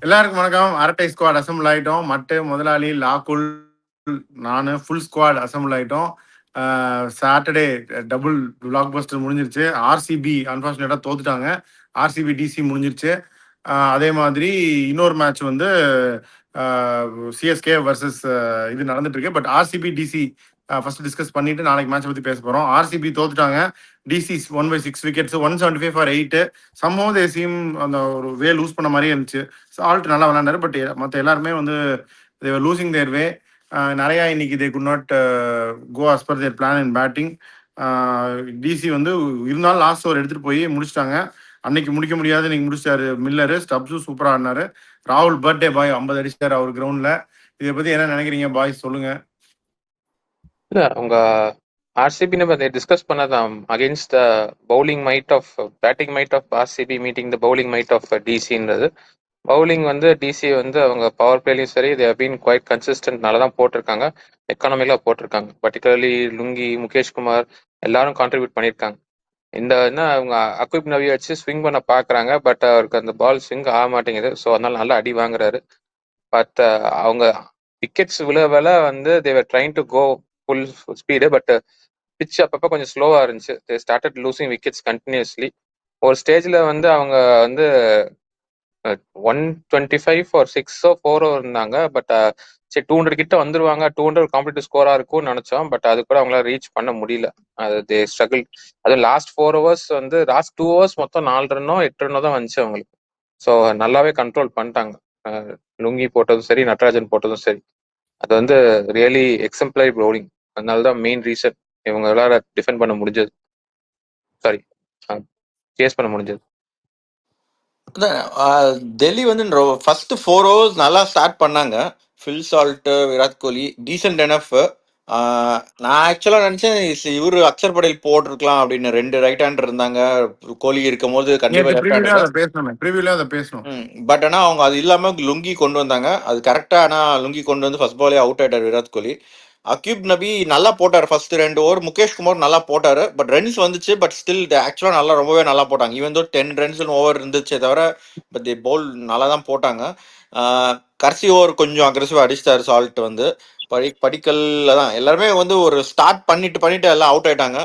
எல்லாருக்கும் வணக்கம். அரட்டை ஸ்குவாட் அசம்பிள் ஆயிட்டோம். மட்டு முதலாளி லாக்குல் நானு ஃபுல் ஸ்குவாட் அசம்பிள் ஆயிட்டோம். சாட்டர்டே டபுள் பிளாக் பஸ்டர் முடிஞ்சிருச்சு. ஆர்சிபி அன்பார்ச்சுனேட்டா தோத்துட்டாங்க. ஆர்சிபி டிசி முடிஞ்சிருச்சு. அதே மாதிரி இன்னொரு மேட்ச் வந்து சிஎஸ்கே வர்சஸ் இது நடந்துட்டு இருக்கு. But RCB DC first discuss பண்ணிட்டு நாளைக்கு மேட்ச் பத்தி பேச போறோம். ஆர்சிபி தோத்துட்டாங்க. DC 1/6 wickets 175 for 8. சம்பவம் தேசியம் அந்த ஒரு வே லூஸ் பண்ண மாதிரியே இருந்துச்சு. சால்ட் நல்லா விளையாண்டாரு. பட் மற்ற எல்லாருமே வந்து லூசிங் தேர் வே. நிறையா இன்னைக்கு they could not go as per their plan in batting. DC வந்து இருந்தாலும் லாஸ்ட் ஓவர் எடுத்துட்டு போய் முடிச்சிட்டாங்க. அன்னைக்கு முடிக்க முடியாது, இன்னைக்கு முடிச்சிட்டாரு மில்லரு. ஸ்டப்ஸும் சூப்பராக ஆடினாரு. ராகுல் பர்த்டே பாய் 50 அடிச்சிட்டாரு அவர் கிரவுண்ட்ல. இதை பத்தி என்ன நினைக்கிறீங்க பாய்ஸ், சொல்லுங்க. இல்ல உங்க ஆர்சிபி நம்ம டிஸ்கஸ் பண்ணதான் against the bowling might of batting might of RCB meeting the bowling might of டிசின்றது. பவுலிங் வந்து டிசி வந்து அவங்க பவர் பிளேலையும் சரி தே பீன் குவைட் கன்சிஸ்டன்ட் நல்லா தான் போட்டிருக்காங்க. எக்கானமிலாம் போட்டிருக்காங்க. பர்டிகுலர்லி லுங்கி, முகேஷ்குமார் எல்லாரும் கான்ட்ரிபியூட் பண்ணியிருக்காங்க. இந்த என்ன அவங்க அக்விப் நவியை வச்சு ஸ்விங் பண்ண பார்க்குறாங்க. பட் அவருக்கு அந்த பால் ஸ்விங் ஆக மாட்டேங்குது. ஸோ அதனால நல்லா அடி வாங்குறாரு. பட் அவங்க விக்கெட்ஸ் விழ வந்து they were trying to go full speed. But pitch அப்பப்போ கொஞ்சம் ஸ்லோவாக இருந்துச்சு. They started losing wickets continuously. ஒரு ஸ்டேஜில் வந்து அவங்க வந்து 125 ஃபார் 6 4 இருந்தாங்க. பட் சரி 200 கிட்ட வந்துருவாங்க, 200 காம்படிட்டிவ் ஸ்கோரா இருக்கும்னு நினைச்சோம். பட் அது கூட அவங்களால ரீச் பண்ண முடியல. அது தே ஸ்ட்ரகிள். அது லாஸ்ட் 4 ஹவர்ஸ் வந்து லாஸ்ட் 2 ஹவர்ஸ் மொத்தம் 4 ரன்னோ 8 ரன்னோ தான் வந்துச்சு அவங்களுக்கு. ஸோ நல்லாவே கண்ட்ரோல் பண்ணிட்டாங்க. லுங்கி போட்டதும் சரி, நட்ராஜன் போட்டதும் சரி. அது வந்து ரியலி எக்ஸம்ப்ளரி பவுலிங். அதனால தான் மெயின் ரீசன் இவங்களால டிஃபெண்ட் பண்ண முடிஞ்சது. சாரி, சேஸ் பண்ண முடிஞ்சது. டெல்லி வந்து ஃபர்ஸ்ட் 4 overs நல்லா ஸ்டார்ட் பண்ணாங்க. Phil Salt, Virat Kohli decent enough. நான் ஆக்சுவலாக நினச்சேன் இவரு அக்ஷர் படேல் போட்டிருக்கலாம் அப்படின்னு. 2 ரைட் ஹேண்டர் இருந்தாங்க. கோலி இருக்கும் போது கண்டிப்பாக லெஃப்ட் பேசணும். பட் ஆனால் அவங்க அது இல்லாமல் லுங்கி கொண்டு வந்தாங்க. அது கரெக்டாக. ஆனால் லுங்கி கொண்டு வந்து ஃபர்ஸ்ட் பாலே அவுட் ஆயிட்டார் விராட் கோலி. அக்யூப் நபி நல்லா போட்டார் ஃபர்ஸ்ட் 2 ஓவர். முகேஷ்குமார் நல்லா போட்டார். பட் ரன்ஸ் வந்துச்சு. பட் ஸ்டில் ஆக்சுவலாக நல்லா ரொம்பவே நல்லா போட்டாங்க. ஈவன் தோ 10 ரன்ஸ் ஓவர் இருந்துச்சே தவிர பட் தி பவுல் நல்லா தான் போட்டாங்க. கடைசி ஓவர் கொஞ்சம் அக்ரெசிவாக அடிச்சிட்டாரு சால்ட் வந்து. படிக்கல்ல தான் எல்லாருமே வந்து ஒரு ஸ்டார்ட் பண்ணிட்டு எல்லாம் அவுட் ஆயிட்டாங்க.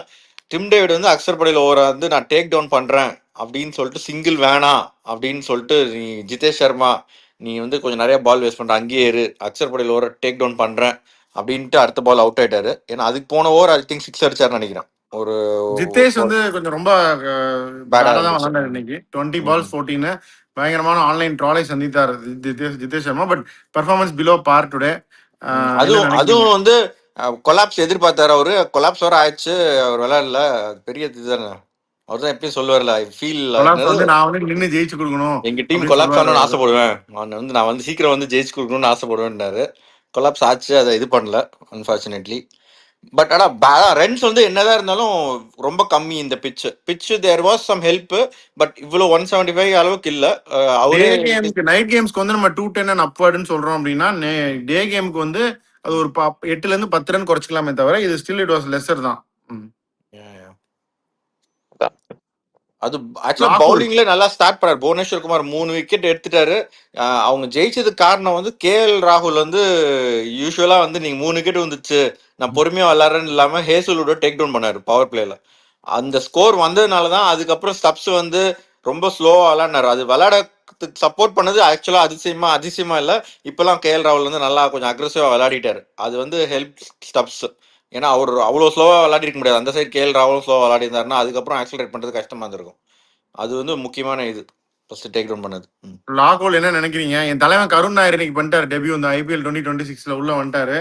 டிம் டேவிட் வந்து அக்ஷர் படேல் ஓவரை வந்து நான் டேக் டவுன் பண்ணுறேன் அப்படின்னு சொல்லிட்டு சிங்கிள் வேணாம் அப்படின்னு சொல்லிட்டு, நீ ஜிதேஷ் சர்மா நீ வந்து கொஞ்சம் நிறைய பால் வேஸ்ட் பண்ற, அங்கேயே இரு, அக்ஷர் படேல் ஓவரை டேக் டவுன் பண்றேன் அப்படின்ட்டு அடுத்த பால் அவுட் ஆயிட்டாரு. ஏன்னா அதுக்கு போன ஓவர் ஐ திங்க் 6 அடிச்சாருன்னு நினைக்கிறேன். ஒரு ஜிதேஷ் வந்து கொஞ்சம் ரொம்ப பேடா தான் விளாண்டாரு இன்னைக்கு. 20 balls 14. பயங்கரமான ஆன்லைன் ட்ராலை சந்தித்தார் Jitesh Sharma. But performance below par today. அதுவும் வந்து கொலாப்ஸ் எதிர்பார்த்தாரு அவரு. கொலாப்ஸ் வர ஆயிடுச்சு. அவர் விளையாடல. பெரிய இதுதானே. அவர் தான் எப்பயும் சொல்லுவார்ல, ஐ ஃபீல் நான் வந்து நின்று ஜெயிச்சு கொடுக்கணும், எங்க டீம் கொலாப்ஸ் ஆகணும்னு ஆசைப்படுவேன், நான் வந்து சீக்கிரம் வந்து ஜெயிச்சு கொடுக்கணும்னு ஆசைப்படுவேன்னாரு. கொலாப்ஸ் ஆச்சு. அதை இது பண்ணல அன்பார்ச்சுனேட்லி. பட் ஆனால் ரன்ஸ் வந்து என்னதான் இருந்தாலும் ரொம்ப கம்மி இந்த pitch there was some help. But இவ்வளோ 175 அளவுக்கு இல்லை. அவரே நைட் கேம்ஸ்க்கு வந்து நம்ம 210 அண்ட் அப்வர்டுன்னு சொல்றோம் அப்படின்னா, டே கேமுக்கு வந்து அது ஒரு 8ல இருந்து 10 ரன் குறைச்சிக்கலாமே தவிர இது ஸ்டில் இட் வாஸ் லெஸர் தான். அது ஆக்சுவலா பவுலிங்ல நல்லா ஸ்டார்ட் பண்ணார். புவனேஸ்வர் குமார் 3 விக்கெட் எடுத்துட்டாரு. அவங்க ஜெயிச்சதுக்கு காரணம் வந்து KL ராகுல் வந்து யூஸ்வலா வந்து நீங்க 3 விக்கெட் வந்துச்சு நான் பொறுமையா விளாடுறேன்னு இல்லாம ஹேசல்வுட் டேக் டவுன் பண்ணாரு பவர் பிளேல. அந்த ஸ்கோர் வந்ததுனாலதான் அதுக்கப்புறம் ஸ்டப்ஸ் வந்து ரொம்ப ஸ்லோவா விளாடினாரு. அது விளையாட சப்போர்ட் பண்ணது ஆக்சுவலா அதிசயமா இல்ல. இப்பெல்லாம் KL ராகுல் வந்து நல்லா கொஞ்சம் அக்ரெசிவா விளையாடிட்டாரு. அது வந்து ஹெல்ப் ஸ்டப்ஸ். ஏன்னா அவர் அவ்வளோ ஸ்லோவாக விளையாடி இருக்க முடியாது. அந்த சைடு KL ராகுலும் ஸ்லோவாக விளையாடி இருந்தாருன்னா அதுக்கப்புறம் ஆக்சிலரேட் பண்ணுறது கஷ்டமா இருந்திருக்கும். அது வந்து முக்கியமான இது ஃபர்ஸ்ட் டேக் டவுன் பண்ணது. லாகோல் என்ன நினைக்கிறீங்க? என் தலைவன் கருண் நாயர் இன்னைக்கு பண்ணிட்டாரு டெபியூ இந்த IPL 2026 உள்ள வந்துட்டாரு.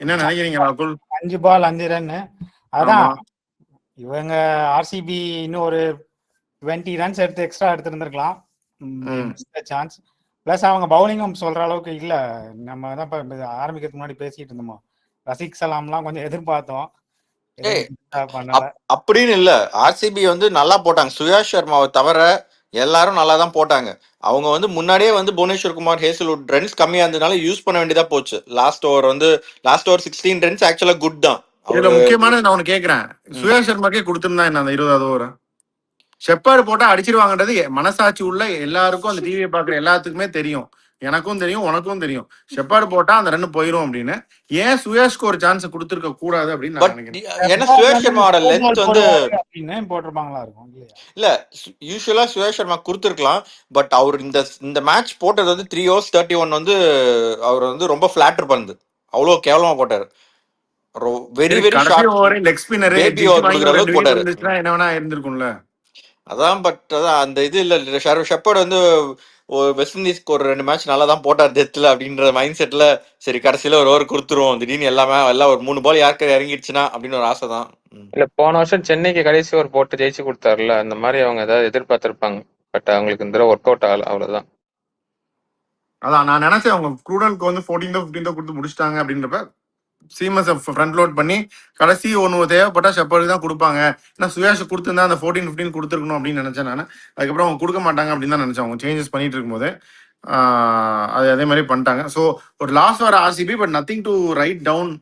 என்ன நினைக்கிறீங்க லாகோல்? 5 பால் 5 ரன். அதான் இவங்க ஆர்சிபி இன்னும் ஒரு 20 ரன்ஸ் எடுத்து எக்ஸ்ட்ரா எடுத்துருந்துருக்கலாம். சான்ஸ். பிளஸ் அவங்க பவுலிங்கும் சொல்ற அளவுக்கு இல்ல. நம்ம தான் ஆரம்பிக்கிறதுக்கு முன்னாடி பேசிட்டு இருந்தோம். ரசிக் சலாம்லாம் கொஞ்சம் எதிர்பார்த்தோம். அப்படின்னு இல்ல. ஆர்சிபி வந்து நல்லா போட்டாங்க. சுயாஷ் சர்மாவை தவிர எல்லாரும் நல்லா தான் போட்டாங்க. அவங்க வந்து முன்னாடியே வந்து புவனேஸ்வர் குமார், ஹேசல்வுட் ரன்ஸ் கம்மியா இருந்ததுனால யூஸ் பண்ண வேண்டியதா போச்சு. லாஸ்ட் ஓவர் 16 ரன்ஸ் ஆக்சுவலா குட் தான். முக்கியமான நான் ஒன்னு கேக்குறேன், சுயாஷ் சர்மாக்கே கொடுத்திருந்தா என்ன அந்த 20வது ஓவர்? ஷெப்பர்டு போட்டா அடிச்சிருவாங்கன்றது மனசாட்சி உள்ள எல்லாருக்கும், அந்த டிவியை பாக்குற எல்லாத்துக்குமே தெரியும். எனக்கும் தெரியும் உனக்கும் தெரியும் ஷெப்பார்டு போட்டா அந்த ரன் போயிரும் அப்படின்னு. ஏன் சுயாஷ்க்கு ஒரு சான்ஸ் கொடுத்துருக்க கூடாது அப்படின்னு நான் பட் நினைக்கிறேன். ஏன்னா சுயேஷ் சர்மாவோட லென்த் வந்து அப்படின்னு போட்டிருப்பாங்களா இருக்கும் இல்லையா? இல்ல யூஸ்வலா சுயேஷ் சர்மா கொடுத்துருக்கலாம். பட் அவர் இந்த மேட்ச் போட்டது வந்து 3 overs 31 வந்து அவர் வந்து ரொம்ப ஃபிளாட்டர் பண்ணுது, அவ்வளோ கேவலமா போட்டாரு. வெரி வெரி கடைசி short over leg spinner baby over கொடுக்குற அளவுக்கு போட்டாரு. என்ன வேணா இருந்திருக்கும்ல. அதான் பட் அதான் அந்த இது இல்ல ஷெப்பர்ட் வந்து வெஸ்ட் இண்டீஸ்க்கு ஒரு 2 மேட்ச் நல்லா தான் போட்டார் டெத்தில் அப்படின்ற மைண்ட் செட்ல சரி கடைசியில ஒரு ஓவர் கொடுத்துருவோம் திடீர்னு எல்லாம் ஒரு 3 பால் யாருக்கு இறங்கிடுச்சுன்னா அப்படின்னு ஒரு ஆசை தான். இல்ல போன வருஷம் சென்னைக்கு கடைசி ஒரு போட்டு ஜெயிச்சு கொடுத்தாருல, அந்த மாதிரி அவங்க ஏதாவது எதிர்பார்த்திருப்பாங்க. பட் அவங்களுக்கு இந்த தடவை ஒர்க் அவுட் ஆகல, அவ்வளவுதான். அதான் நான் நினைச்சேன் அவங்க க்ரூடலுக்கு வந்து 14 15 கொடுத்து முடிச்சிட்டாங்க அப்படின்றப்ப சீமஸ் ஃப்ரண்ட் லோட் பண்ணி கடைசி ஒன்று தேவைப்பட்டா ஷெப்பர்டுக்கு தான் கொடுப்பாங்க. ஏன்னா சுயாஷ் கொடுத்துருந்தா அந்த 14 15 கொடுத்துருக்கணும் அப்படின்னு நினைச்சேன் நான். அதுக்கப்புறம் அவங்க கொடுக்க மாட்டாங்க அப்படின்னு தான் நினைச்சேன் அவங்க சேஞ்சஸ் பண்ணிட்டு இருக்கும்போது. அது அதே மாதிரி பண்ணிட்டாங்க. ஸோ ஒரு லாஸ் வர RCB, but nothing to write down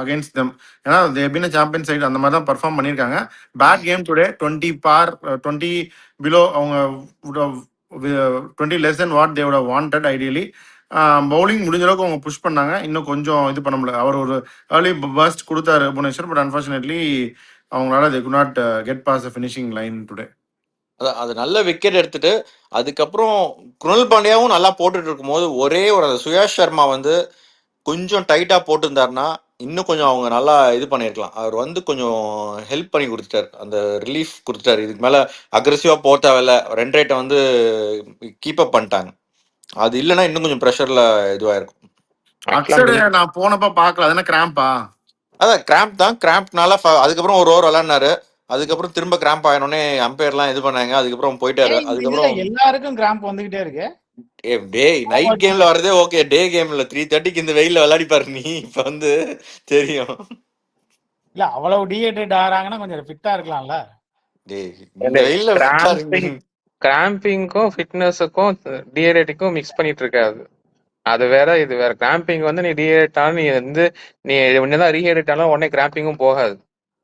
against them. ஏன்னா தேபின் சாம்பியன் சைடு அந்த மாதிரி தான் பர்ஃபார்ம் பண்ணியிருக்காங்க. Bad game today 20 par 20 below. அவங்க 20 less than what they would have wanted ideally. Bowling முடிஞ்ச அளவுக்கு அவங்க புஷ் பண்ணாங்க. இன்னும் கொஞ்சம் இது பண்ண முடியல. அவர் ஒரு ஏர்லி பர்ஸ்ட் கொடுத்தாரு புவனேஸ்வர், பட் அன்ஃபார்ச்சுனேட்லி அவங்களால they could not get past the finishing line today. அது நல்ல விக்கெட் எடுத்துட்டு அதுக்கப்புறம் குருணல் பாண்டியாவும் நல்லா போட்டுட்டு இருக்கும்போது ஒரே ஒரு சுயாஷ் சர்மா வந்து கொஞ்சம் டைட்டா போட்டிருந்தாருன்னா இன்னும் கொஞ்சம் அவங்க நல்லா இது பண்ணியிருக்கலாம். அவர் வந்து கொஞ்சம் ஹெல்ப் பண்ணி கொடுத்துட்டாரு, அந்த ரிலீஃப் கொடுத்துட்டாரு. இதுக்கு மேல அக்ரெசிவா போக தேவையில்ல, ரன் ரேட்டை வந்து கீப் அப் பண்ணிட்டாங்க. அது இல்லைன்னா இன்னும் கொஞ்சம் ப்ரெஷர்ல இதுவாயிருக்கும். அக்ஷர் நான் போனப்ப பார்க்கல, அதென்ன கிராம்பா? அதான் கிராம்ப் தான், கிராம்ப்னால அதுக்கப்புறம் ஒரு ஓவர் விளையாடினாரு. அதுக்கப்புறம் திரும்ப கிராம்ப் ஆயினோடனே அம்பையர்லாம் இது பண்ணாங்க. அதுக்கப்புறம் போயிட்டாரு. அதுக்கப்புறம் எல்லாருக்கும் கிராம்ப் வந்துகிட்டே இருக்கு. டே நைட் கேம்ல வரதே ஓகே, டே கேம்ல 3:30க்கு இந்த வெயில்ல விளையாடி பாரு நீ. இப்ப வந்து தெரியும் இல்ல அவ்வளவு டீஹைட்ரேட் ஆறாங்கன்னா கொஞ்சம் ஃபிட்டா இருக்கலாம்ல. டேய் இந்த வெயில்ல கிராம்பிங்க்கும் ஃபிட்னஸுக்கும் டீஹைட்ரேட்டிங்கும் மிக்ஸ் பண்ணிட்டு இருக்காது. அது வேற இது வேற. கிராம்பிங் வந்து நீ டீஹைட்ரேட் ஆனா நீ என்னதான் ரீஹைட்ரேட் ஆனாலும் உடனே கிராம்பிங்கும் போகாது.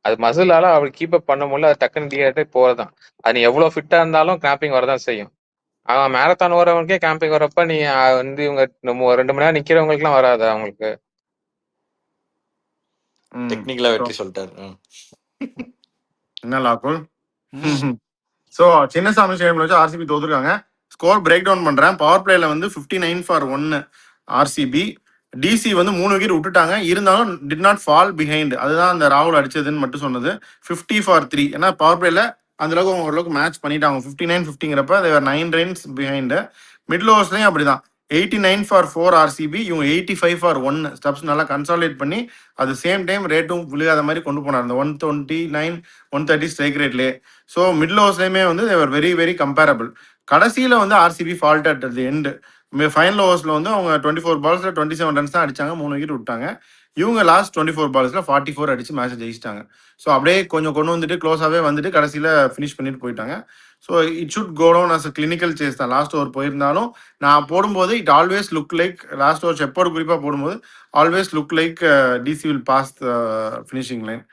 அது மசிலால அவள் கீப் அப் பண்ண முடியல, அது டக்குன்னு டீஹைட்ரேட் போறதான். அது நீ எவ்வளவு ஃபிட்டா இருந்தாலும் கிராம்பிங் வரதான் செய்யும். அவன் மேரத்தான் ஓரவனுக்கே கேம்பிங் வரப்ப நீ வந்து இவங்க 2 மணி நேரம் நிக்கிறவங்களுக்கு எல்லாம் வராது அவங்களுக்கு. டெக்னிக்கலா வெற்றி சொல்லிட்டாரு. என்ன லாக்குல். ஸோ சின்னசாமி ஸ்டேடியம்ல வச்சு ஆர்சிபி தோத்துருக்காங்க. ஸ்கோர் பிரேக் டவுன் பண்றேன். பவர் பிளேல வந்து 59 for 1 ஆர்சிபி. டிசி வந்து 3 விக்கெட் விட்டுட்டாங்க, இருந்தாலும் டிட் நாட் ஃபால் பிஹைண்ட். அதுதான் அந்த ராகுல் அடிச்சதுன்னு மட்டும் சொன்னது. 50 for 3. ஏன்னா பவர் பிளேல அந்த அளவுக்கு அவங்க ஓரளவுக்கு மேட்ச் பண்ணிட்டாங்க. 59-50ங்கிறப்ப தேவர் 9 runs பிஹைண்ட். மிடில் ஓவர்ஸ்லயும் அப்படிதான். 89 for 4 ஆர்சிபி. இவங்க 85 for 1 ஸ்டப்ஸ் நல்லா கன்சாலிடேட் பண்ணி அது சேம் டைம் ரேட்டும் விழுகாத மாதிரி கொண்டு போனார். அந்த 129 130 ஸ்ட்ரைக் ரேட்லேயே. ஸோ மிடில் ஓவர்ஸ்லையுமே வந்து தேவர் வெரி வெரி கம்பேரபிள். கடைசியில் வந்து RCB faltered at the end. Final ஓவர்ஸில் வந்து அவங்க 24 balls 27 runs தான் அடிச்சாங்க, 3 விக்கெட் விட்டாங்க. இவங்க லாஸ்ட் 24 balls 44 அடிச்சு மேட்ச் ஜெயிச்சிட்டாங்க. ஸோ அப்படியே கொஞ்சம் கொண்டு வந்துட்டு க்ளோஸாகவே வந்துட்டு கடைசியில் ஃபினிஷ் பண்ணிட்டு போயிட்டாங்க. So it should go down as clinical chase தான். லாஸ்ட் ஓவர் போயிருந்தாலும் நான் போடும்போது it always look like, last over Shepherd குறிப்பாக போடும்போது always look like DC will pass the finishing line.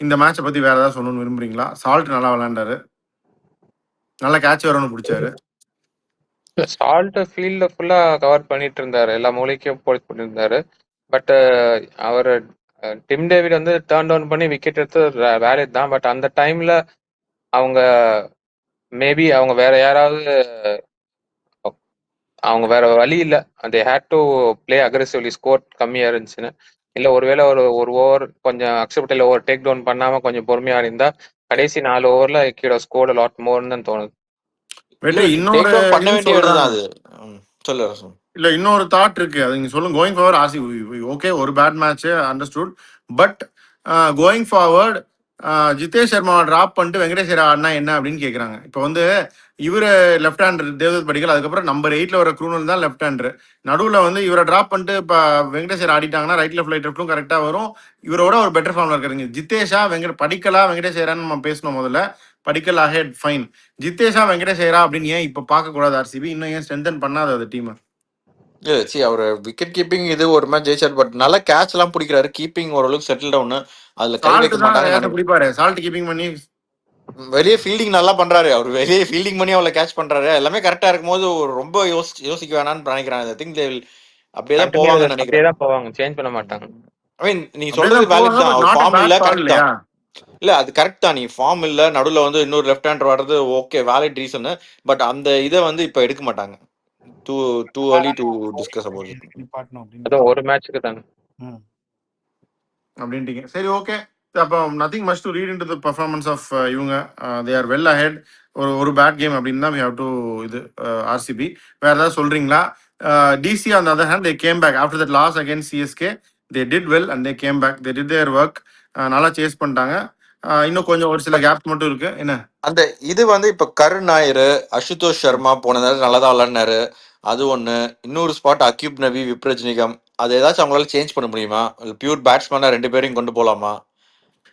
இந்த மேட்சை பற்றி வேறு ஏதாவது சொல்லணும்னு விரும்புறீங்களா? சால்ட் நல்லா விளையாண்டாரு, நல்லா கேட்ச் வரணும்னு பிடிச்சாரு. சால்ட் ஃபீல்ட ஃபுல்லா கவர் பண்ணிட்டு இருந்தாரு, எல்லா மூலைக்கும் போட்டு இருந்தாரு. பட் அவர் டிம் டேவிட் வந்து டர்ன் டவுன் பண்ணி விக்கெட் எடுத்து வேலிட் தான். பட் அந்த டைம்ல அவங்க மேபி அவங்க வேற யாராவது, அவங்க வேற வழி இல்லை, they had to play aggressively score கம்மியா இருந்துச்சுன்னு. இல்ல ஒருவேளை ஒரு ஓவர் கொஞ்சம் அக்செப்டபிள் ஓவர் டேக் டவுன் பண்ணாம கொஞ்சம் பொறுமையா இருந்தா கடைசி 4 ஓவர்ல கீழ ஸ்கோர் லாட் மோர்னு தான் தோணுது. இன்னொரு பண்ண வேண்டியது அது சொல்லு. இல்ல இன்னொரு தாட் இருக்கு, அது நீங்க சொல்லுங்க. கோயிங் ஃபார்வர்ட் ஆர்சிபி ஓகே, ஒரு bad match understood. But going forward Jitesh சர்மாவை டிராப் பண்ணிட்டு வெங்கடேஷ் ஐயர் ஆடினா என்ன அப்படின்னு கேட்குறாங்க. இப்போ வந்து இவர் லெஃப்ட் ஹேண்டர் தேவதத் படிக்கல், அதுக்கப்புறம் நம்பர் 8ல வர க்ரூனல் தான் லெஃப்ட் ஹேண்டர். நடுவில் வந்து இவரை டிராப் பண்ணிட்டு இப்போ வெங்கடேஷ் ஐயர் ஆடிட்டாங்கன்னா ரைட் லெஃப்ட் லெஃப்ட்டும் கரெக்டாக வரும். இவரோட ஒரு பெட்டர் ஃபார்ம்ல இருக்காருங்க. ஜிதேஷா படிக்கலா வெங்கடேஷ் ஐயரான்னு நம்ம பேசணும். முதல்ல படிக்கல் அஹெட் ஃபைன், ஜிதேஷா வெங்கடேஷ் ஐயரா அப்படின்னு ஏன் இப்போ பார்க்கக்கூடாது ஆர்சிபி? இன்னும் ஏன் ஸ்ட்ரென்தன் பண்ணாது அது டீம்? அவர் விக்கெட் கீப்பிங் இது ஒரு மேட்ச் ஜெயிச்சார், பட் நல்ல கேட்ச் எல்லாம் பிடிக்கிறாரு. கீப்பிங் ஓரளவுக்கு செட்டில் டவுன், அதுல கை வைக்க மாட்டாங்க பிடிப்பாரு. சால்ட் கீப்பிங் பண்ணி வெளியே ஃபீல்டிங் நல்லா பண்றாரு. அவர் வெளியே ஃபீல்டிங் பண்ணி அவளை கேட்ச் பண்றாரு. எல்லாமே கரெக்டா இருக்கும்போது ரொம்ப யோசிக்க வேணாம்னு நினைக்கிறேன். ஐ திங்க் அப்படியே தான் போவாங்கன்னு அப்படியே நினைக்கிறேன். தான் போவாங்க, சேஞ்ச் பண்ண மாட்டாங்க. ஐ மீன் நீ சொல்றது அப்படியேதான் வேலிட் போவாங்க, தான். பட் அவர் நாட் அ ஃபார்ம் இல்ல, பேட் கால் கரெக்ட் தான். இல்லையா? இல்ல அது கரெக்ட் தான். நீ ஃபார்ம் இல்ல, நடுவுல வந்து இன்னொரு லெஃப்ட் ஹேண்டர் வர்றது ஓகே, வேலிட் ரீசன். பட் அந்த இதை வந்து இப்ப எடுக்க மாட்டாங்க. Too early to discuss about it. நிப்பாட்டணும் அப்படின்னு அதான் ஒரு மேட்ச்சுக்கு தானே. ம். அப்படின்ட்டீங்க. சரி, ஓகே. அப்போ nothing much to read into the performance of இவங்க. They are well ahead. ஒரு பேட் கேம் அப்படின்னு தான் வி ஹவ் டு இது ஆர்சிபி. வேற ஏதாவது சொல்றீங்களா? DC on the other hand they came back after that loss against CSK. They did well and they came back. They did their work. நல்லா chase பண்ணிட்டாங்க. இன்னும் கொஞ்சம் ஒரு சில கேப்ஸ் மட்டும் இருக்கு. என்ன அந்த இது வந்து இப்ப கருண் நாயர், அசுதோஷ் சர்மா போனதால நல்லதா விளையாடினாரு. அது ஒண்ணு. இன்னொரு ஸ்பாட் அக்யூப் நபி, விப்ரஜ்னிகம். அது ஏதாச்சும் அவங்களால சேஞ்ச் பண்ண முடியுமா? பியூர் பேட்ஸ்மேனா 2 பேரையும் கொண்டு போலாமா?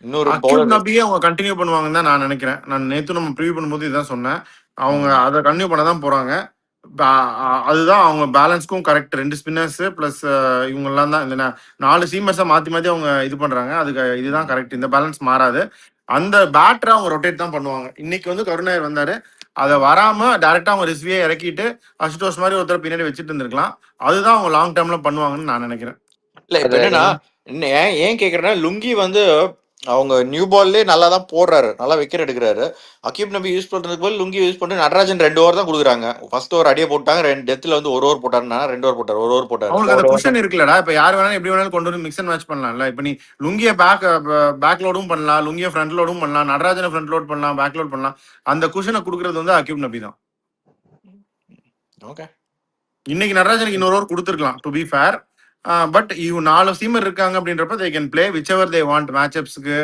இன்னொரு அக்யூப் பவுலர் நபியே அவங்க கண்டினியூ பண்ணுவாங்கன்னு தான் நான் நினைக்கிறேன். நான் நேத்து நம்ம ப்ரிவியூ பண்ணும்போது இதான் சொன்னேன். அவங்க அதை கண்டினியூ பண்ண தான் போறாங்க. அதுதான் அவங்க பேலன்ஸ்க்கும் கரெக்ட். 2 ஸ்பின்னர்ஸ் பிளஸ் இவங்க எல்லாம் தான் இந்த 4 சீமர்ஸை மாத்தி மாத்தி அவங்க இது பண்றாங்க. அதுக்கு இதுதான் கரெக்ட். இந்த பேலன்ஸ் மாறாது. அந்த பேட்டரை அவங்க ரொட்டேட் தான் பண்ணுவாங்க. இன்னைக்கு வந்து கருணாயர் வந்தாரு. அதை வராம டைரக்டா அவங்க ரிஸ்வியை இறக்கிட்டு அசுதோஷ் மாதிரி ஒருத்தர் பின்னாடி வச்சுட்டு இருந்திருக்கலாம். அதுதான் அவங்க லாங் டேர்ம்ல பண்ணுவாங்கன்னு நான் நினைக்கிறேன். இல்ல இப்ப என்னன்னா ஏன் கேக்குறேன்னா, லுங்கி வந்து அவங்க நியூ பால்லே நல்லா தான் போடுறாரு, நல்லா விக்கெட் எடுக்கிறாரு. அக்யூப் நபி யூஸ் பண்றதுக்கு போது லுங்கி யூஸ் பண்ணிட்டு நடராஜன் 2 ஓவர் தான் கொடுக்குறாங்க. ஃபர்ஸ்ட் ஓவர் அடியே போட்டாங்க, 2 டெத்ல வந்து 1 ஓவர் போட்டாருன்னா 2 ஓவர் போட்டாரு, 1 ஓவர் போட்டாரு. அவங்களுக்கு அந்த குஷன் இருக்குல்லடா. இப்ப யார் வேணாலும் எப்படி வேணாலும் கொண்டு வந்து மிக்ஸ் அண்ட் மேட்ச் பண்ணலாம்ல. இப்ப நீ லுங்கிய பேக் லோடும் பண்ணலாம், லுங்கிய ஃப்ரண்ட் லோடும் பண்ணலாம், நடராஜனை ஃப்ரண்ட் லோட் பண்ணலாம், பேக் லோட் பண்ணலாம். அந்த குஷனை கொடுக்கறது வந்து அக்யூப் நபி தான். ஓகே, இன்னைக்கு நடராஜனுக்கு இன்னொரு ஓவர் கொடுத்துருக்கலாம் டு பி ஃபேர். பட் இவங்க 4 சீமர் இருக்காங்க அப்படின்றப்ப they can play whichever they want. மேட்சப்ஸ்க்கு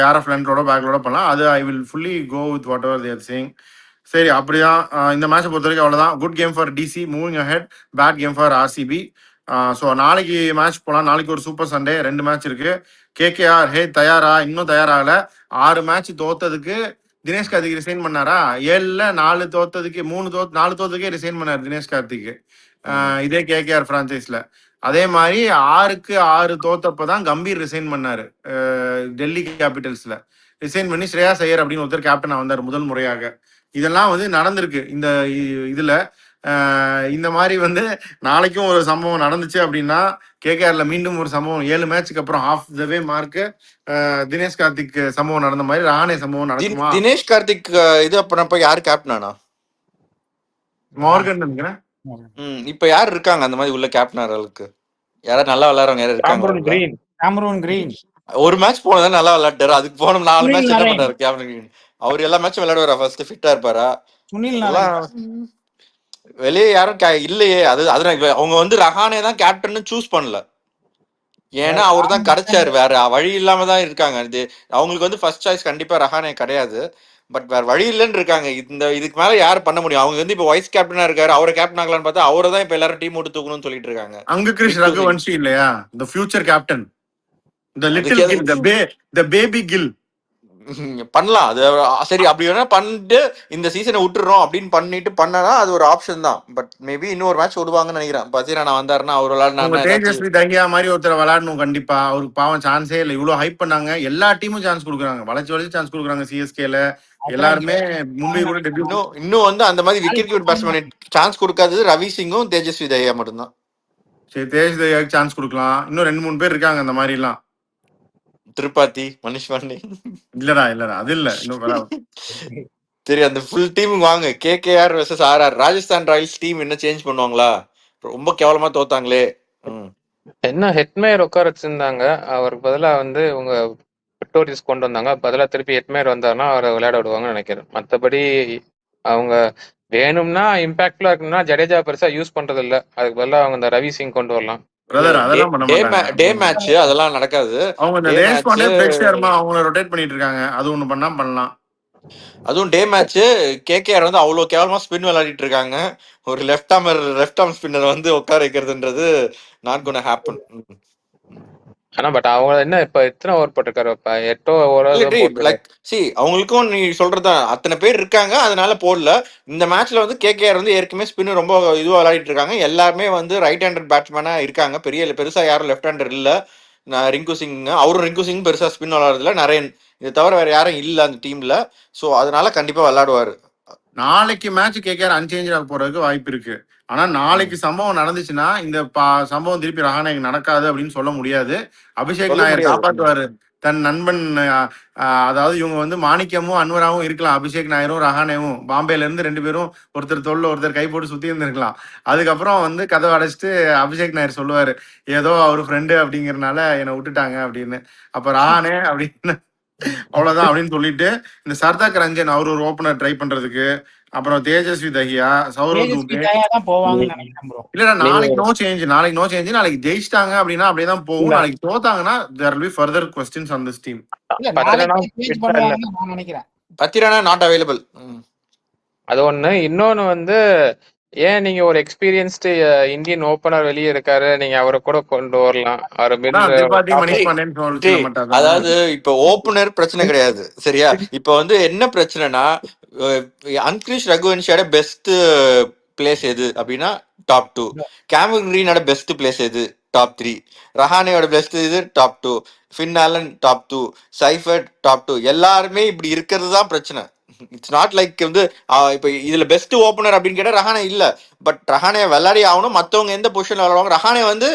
யாரை ஃப்ரண்ட்லோட பேக்லோட பண்ணலாம். அது I will fully go with whatever they're saying. சரி, அப்படிதான். இந்த மேட்சை பொறுத்த வரைக்கும் அவ்வளோதான். Good game for DC, moving ahead. Bad game for RCB. So நாளைக்கு மேட்ச் போகலாம். நாளைக்கு ஒரு சூப்பர் சண்டே, 2 மேட்ச் இருக்கு. கேகேஆர் தயாரா? இன்னும் தயாராகல. 6 மேட்ச் தோத்ததுக்கு தினேஷ் கார்த்திக் ரிசைன் பண்ணாரா? 7ல 4 தோத்ததுக்கு 4 தோத்ததுக்கே ரிசைன் பண்ணார் தினேஷ் கார்த்திக். இதே கேகேஆர் பிரான்ச்சைஸ்ல. அதே மாதிரி 6க்கு 6 தோத்தப்பதான் கம்பீர் ரிசைன் பண்ணாரு டெல்லி கேபிட்டல்ஸ்ல. ரிசைன் பண்ணி ஸ்ரேயாஸ் ஐயர் அப்படின்னு ஒருத்தர் கேப்டனா வந்தார் முதல் முறையாக. இதெல்லாம் வந்து நடந்திருக்கு இந்த இதுல. இந்த மாதிரி வந்து நாளைக்கும் ஒரு சம்பவம் நடந்துச்சு அப்படின்னா கேகேஆர்ல மீண்டும் ஒரு சம்பவம் 7 மேட்சுக்கு அப்புறம் half the way mark Dinesh Karthik சம்பவம் நடந்த மாதிரி ரஹானே சம்பவம் நடக்குமா? தினேஷ் கார்த்திக் இது பண்ணப்ப யாரு கேப்டனானா? மார்கன் நினைக்கிறேன். இப்ப யார் இருக்காங்க அந்த மாதிரி உள்ள கேப்டனர்களுக்கு? யாராவது நல்லா விளையாடுறவங்க யாரும் இருக்காங்க? கேமரூன் கிரீன் ஒரு மேட்ச் போனதான் நல்லா விளையாட்டாரு. அதுக்கு போன 4 மேட்ச் என்ன பண்ணாரு கேப்டன் கிரீன்? அவர் எல்லா மேட்சும் விளையாடுவாரா? ஃபர்ஸ்ட் ஃபிட்டா இருப்பாரா? சுனில் வெளியே யாரும் இல்லையே. அதுதான் அவங்க வந்து ரஹானே தான் கேப்டன் சூஸ் பண்ணல. ஏன்னா அவர் தான் கிடைச்சாரு. வேற வழி இல்லாம தான் இருக்காங்க. இது அவங்களுக்கு வந்து ஃபர்ஸ்ட் சாய்ஸ் கண்டிப்பா ரஹானே கிடையாது. பட் வேற வழி இல்லைன்னு இருக்காங்க. இதுக்கு மேல யாரு பண்ண முடியும்? அவங்க வந்து இப்ப வைஸ் கேப்டனா இருக்காரு. அவரை கேப்டன் ஆகலான்னு பார்த்தா அவரை தான் இப்ப எல்லாரும் டீம் விட்டு தூக்கணும்னு சொல்லிட்டு இருக்காங்க. அங்க கிரிஷ் ரகுவன்ஷி இல்லையா the future captain, the little gill, the baby gill. பண்ணலாம். அது சரி, அப்படி வேணா பண்ணிட்டு இந்த சீசனை விட்டுறோம் அப்படின்னு பண்ணிட்டு பண்ணா அது ஒரு ஆப்ஷன் தான். பட் மேபி இன்னொரு மேட்ச் விடுவாங்கன்னு நினைக்கிறேன். பசீரா நான் வந்தாருன்னா அவர் அவங்க தேஜஸ்வி தங்கியா மாதிரி ஒருத்தர் விளையாடணும் கண்டிப்பா. அவருக்கு பாவம் சான்ஸே இல்லை. இவ்வளவு ஹைப் பண்ணாங்க. எல்லா டீமும் சான்ஸ் கொடுக்குறாங்க, வளைச்சு சான்ஸ் கொடுக்குறாங்க. சிஎஸ்கேல எல்லாருமே, மும்பை கூட டெபியூ. இன்னும் வந்து அந்த மாதிரி விக்கெட் கீப்பர் பேட்ஸ்மேன் சான்ஸ் கொடுக்காதது ரவி சிங்கும் தேஜஸ்வி தயா மட்டும்தான். சரி, தேஜ் தயாக்கு சான்ஸ் கொடுக்கலாம். இன்னும் 2-3 பேர் இருக்காங்க அந்த மாதிரி எல்லாம். திரிபாதி, மனிஷ் பாண்டே. இல்லடா அது இல்ல. இன்னும் சரி, அந்த ஃபுல் டீம் வாங்க. KKR versus RR. Rajasthan Royals team என்ன சேஞ்ச் பண்ணுவாங்களா? ரொம்ப கேவலமா தோத்தாங்களே. என்ன ஹெட்மேயர் உட்கார வச்சிருந்தாங்க. அவருக்கு பதிலா வந்து இவங்க விக்டோரியஸ் கொண்டு வந்தாங்க. பதிலா திருப்பி ஹெட்மேயர் வந்தாருன்னா அவரை விளையாட விடுவாங்கன்னு நினைக்கிறேன். மற்றபடி அவங்க வேணும்னா இம்பாக்ட்ல இருக்குன்னா ஜடேஜா பெருசா யூஸ் பண்றது இல்ல. அதுக்கு பதிலா அவங்க இந்த ரவி சிங் கொண்டு வரலாம். டே மேட்ச் அதெல்லாம் நடக்காது. அவங்க அவங்கள ரொட்டேட் பண்ணிட்டு இருக்காங்க. அது ஒண்ணு பண்ணலாம். அதுவும் டே மேட்ச். கேகேஆர் வந்து அவ்வளவு கேவலமா ஸ்பின் விளையாடிட்டு இருக்காங்க. ஒரு லெஃப்ட் ஆர்ம் ஸ்பின்னர் வந்து உட்கார வைக்கிறதுன்றது நாட் கோனா ஹேப்பன். ஆனா பட் அவங்க என்ன இப்ப எத்தனை ஓவர் போட்டிருக்காரு? 8 ஓவர். அவங்களுக்கும் நீ சொல்றதுதான், அத்தனை பேர் இருக்காங்க அதனால போடல. இந்த மேட்ச்ல வந்து கேகேஆர் வந்து ஏற்கனவே ஸ்பின் ரொம்ப இதுவா விளையாடிட்டு இருக்காங்க. எல்லாருமே வந்து ரைட் ஹேண்டட் பேட்ஸ்மேனா இருக்காங்க. பெருசா யாரும் லெஃப்ட் ஹேண்டர் இல்ல. ரிங்கு சிங், அவரும் ரிங்கு சிங் பெருசா ஸ்பின் விளாடுறதுல நரேன், இதை தவிர வேற யாரும் இல்ல அந்த டீம்ல. ஸோ அதனால கண்டிப்பா விளையாடுவாரு. நாளைக்கு மேட்ச் கேகேஆர் அன்சேஞ்ச் போறதுக்கு வாய்ப்பு இருக்கு. ஆனா நாளைக்கு சம்பவம் நடந்துச்சுன்னா இந்த சம்பவம் திருப்பி ரஹானேக்கு நடக்காது அப்படின்னு சொல்ல முடியாது. அபிஷேக் சொல்ல நாயர் முடியாது. காப்பாத்துவாரு தன் நண்பன். அதாவது இவங்க வந்து மாணிக்கமும் அன்வராவும் இருக்கலாம், அபிஷேக் நாயரும் ரஹானேவும் பாம்பேல இருந்து 2 பேரும் ஒருத்தர் தோல்ல ஒருத்தர் கை போட்டு சுத்தி இருந்திருக்கலாம். அதுக்கப்புறம் வந்து கதவை அடைச்சிட்டு அபிஷேக் நாயர் சொல்லுவாரு, ஏதோ அவர் ஃப்ரெண்டு அப்படிங்கறதுனால என்னை விட்டுட்டாங்க அப்படின்னு. அப்ப ரஹானே அப்படின்னு அவ்வளவுதான் அப்படின்னு சொல்லிட்டு இந்த சர்தாக் ரஞ்சன் அவர் ஒரு ஓபனர் ட்ரை பண்றதுக்கு, அப்புறம் தேஜஸ்வி தஹியா, சௌரவ் தேஜஸ்வி தூபே. தயா தான் போவாங்கன்னு நினைக்கிறேன் ப்ரோ. இல்லடா நாளைக்கு நீங்க நோ சேஞ்ச், நாளைக்கு நோ சேஞ்ச். நாளைக்கு ஜெயிச்சிட்டாங்க அப்படின்னா அப்படியே தான் போகும். இல்ல நாளைக்கு தோத்தாங்கன்னா there will be further questions on this team. இல்ல பத்திரனா நாளைக்கு சேஞ்ச் fit ஆ இல்ல. பண்ணுவாங்கன்னு நான் நினைக்கிறேன். Pathirana not available. அது ஒண்ணு. இன்னொன்னு வந்து ஏன் நீங்க ஒரு எக்ஸ்பீரியன்ஸ்டு இந்தியன் ஓபனர் வெளியே இருக்காரு, நீங்க அவரை கூட கொண்டு வரலாம். அவர் மிட் அதான் திரிபாதி டாப் மணிஷ் பாண்டேன்னு டேய், சொல்ல மாட்டாங்க. அதாவது இப்ப ஓப்பனர் பிரச்சனை கிடையாது சரியா. இப்ப வந்து என்ன பிரச்சனைனா, அன்கிரிஷ் ரகுவன்ஷியோட பெஸ்ட் பிளேஸ் எது அப்படின்னா டாப் 2. கேமரன் கிரீனோட பெஸ்ட் பிளேஸ் எது டாப் 3. ரஹானேயோட பெஸ்ட் இது top 2. Finn Allen top 2. Seifert top 2. எல்லாருமே இப்படி இருக்கிறது தான் பிரச்சனை. இட்ஸ் நாட் லைக் வந்து இப்ப இதுல பெஸ்ட் ஓப்பனர் அப்படின்னு கேட்டா ரஹானே இல்ல. பட் ரஹானே விளையாடி ஆகணும். மத்தவங்க எந்த பொசிஷன்ல விளையாடுவாங்க. ரஹானே வந்து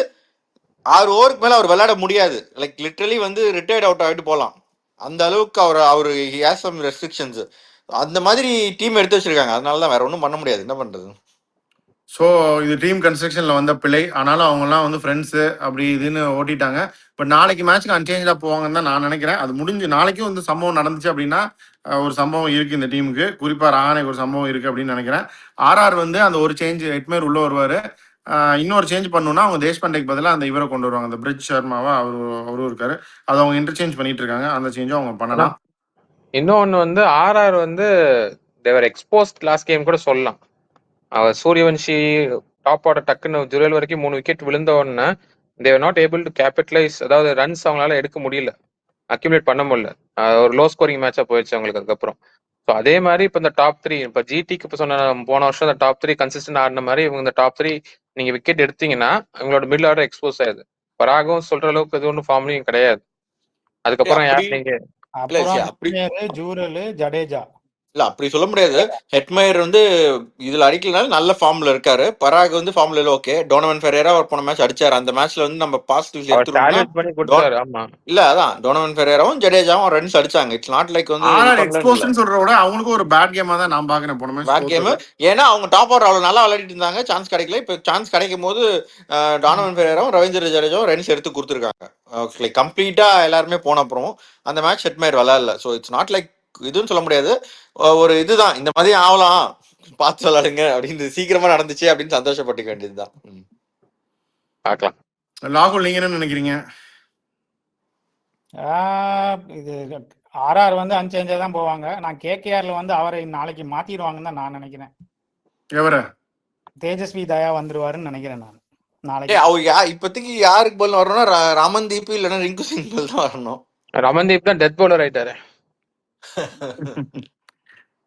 6 ஓவருக்கு மேல அவர் விளையாட முடியாது. லைக் லிட்டரலி வந்து ரிட்டையர்ட் அவுட் ஆகிட்டு போகலாம். அந்த அளவுக்கு அவர் ஹேஸ் சம் ரெஸ்ட்ரிக்ஷன்ஸ். அந்த மாதிரி டீம் எடுத்து வச்சிருக்காங்க. அதனால தான் வேற ஒன்றும் பண்ண முடியாது. என்ன பண்றது? ஸோ இது டீம் கன்ஸ்ட்ரக்ஷன்ல வந்த பிழை. ஆனாலும் அவங்கலாம் வந்து ஃப்ரெண்ட்ஸு அப்படி இதுன்னு ஓட்டிட்டாங்க. பட் நாளைக்கு மேட்ச்க்கு அன்சேஞ்சா போவாங்கன்னு தான் நான் நினைக்கிறேன். அது முடிஞ்சு நாளைக்கும் வந்து சம்பவம் நடந்துச்சு அப்படின்னா ஒரு சம்பவம் இருக்கு இந்த டீமுக்கு. குறிப்பா ரஹானேக்கு ஒரு சம்பவம் இருக்கு அப்படின்னு நினைக்கிறேன். ஆர்ஆர் வந்து அந்த ஒரு சேஞ்ச் எட்மேர் உள்ள வருவாரு. இன்னொரு சேஞ்ச் பண்ணணும்னா அவங்க தேஷ்பாண்டேக்கு பதிலாக அந்த இவரை கொண்டு வருவாங்க, அந்த பிரிட்ஜ் சர்மாவா அவரும் இருக்காரு. அதை அவங்க இன்டர்சேஞ்ச் பண்ணிட்டு இருக்காங்க. அந்த சேஞ்சும் அவங்க பண்ணலாம். இன்னொன்னு வந்து ஆர்ஆர் வந்து தேவர் எக்ஸ்போஸ்ட் லாஸ்ட் கேம் கூட சொல்லலாம். அவர் சூரியவன்ஷி டாப் ஆர்டர் டக்குன்னு ஜுரல் வரைக்கும் 3 விக்கெட் விழுந்த உடனே தேவர் நாட் ஏபிள் டு கேபிட்டலைஸ். அதாவது ரன்ஸ் அவங்களால எடுக்க முடியல, அக்யூமுலேட் பண்ண முடியல. ஒரு லோ ஸ்கோரிங் மேட்சா போயிடுச்சு அவங்களுக்கு அதுக்கப்புறம். ஸோ அதே மாதிரி இப்போ இந்த டாப் 3 இப்போ ஜிடிக்கு இப்போ சொன்ன போன வருஷம் இந்த டாப் 3 கன்சிஸ்டன்ட் ஆடின மாதிரி இவங்க இந்த டாப் 3 நீங்க விக்கெட் எடுத்தீங்கன்னா இவங்களோட மிடில் ஆர்டர் எக்ஸ்போஸ் ஆகுது. பராகும் சொல்ற அளவுக்கு இது ஒன்றும் ஃபார்ம்லையும் கிடையாது. அதுக்கப்புறம் யார் நீங்க அப்புறம் ஜூரல், ஜடேஜா இல்ல அப்படி சொல்ல முடியாது. ஹெட்மயர் வந்து இதுல அடிக்கலனால நல்ல ஃபார்ம்ல இருக்காரு. பராக் வந்து ஃபார்ம்ல இல்ல. ஓகே, டோனவன் ஃபெரேரா ஒரு போன மேட்ச் அடிச்சாரு. அந்த மேட்ச்ல வந்து நம்ம பாசிட்டிவ்ஸ் எடுத்துறோம்னா இல்ல அதான் டோனவன் ஃபெரேராவும் ஜடேஜாவும் ரன்ஸ் அடிச்சாங்க. இட்ஸ் நாட் லைக் வந்து எக்ஸ்போஷன் சொல்றத விட அவங்களுக்கு ஒரு பேட் கேமா தான் நான் பாக்குறேன் போன மேட்ச். Bad game. ஏன்னா அவங்க டாப் ஆர்டர் அவ்வளவு நல்லா விளையாடிட்டு இருந்தாங்க. சான்ஸ் கிடைக்கல. இப்ப சான்ஸ் கிடைக்கும் போது டோனவன் ஃபெரேராவும் ரவீந்திர ஜடேஜாவும் ரன்ஸ் எடுத்து கொடுத்துருக்காங்க. லைக் கம்ப்ளீட்டா எல்லாருமே போன அப்புறம் அந்த மேட்ச் ஹெட்மயர் விளையாடல. ஸோ இட்ஸ் நாட் லைக் இதுன்னு சொல்ல முடியாது. ஒரு இதுதான் இந்த மாதிரி ஆகலாம், பார்த்து விளையாடுங்க அப்படின்னு சீக்கிரமா நடந்துச்சு அப்படின்னு சந்தோஷப்பட்டுக்க வேண்டியதுதான். பார்க்கலாம். லாகுல் நீங்க என்ன நினைக்கிறீங்க? இது ஆர்ஆர் வந்து அன்சேஞ்சா தான் போவாங்க. நான் கேகேஆர்ல வந்து அவரை நாளைக்கு மாத்திடுவாங்கன்னு தான் நான் நினைக்கிறேன். எவர? தேஜஸ்வி தயா வந்துருவாருன்னு நினைக்கிறேன் நான் நாளைக்கு. அவர் இப்போதைக்கு யாருக்கு பதில் வரணும்னா ரமன்தீப் இல்லைன்னா ரிங்கு சிங் பதில் தான் வரணும். ரமன்தீப் தான் டெத் பவுலர் ஆயிட்டாரு.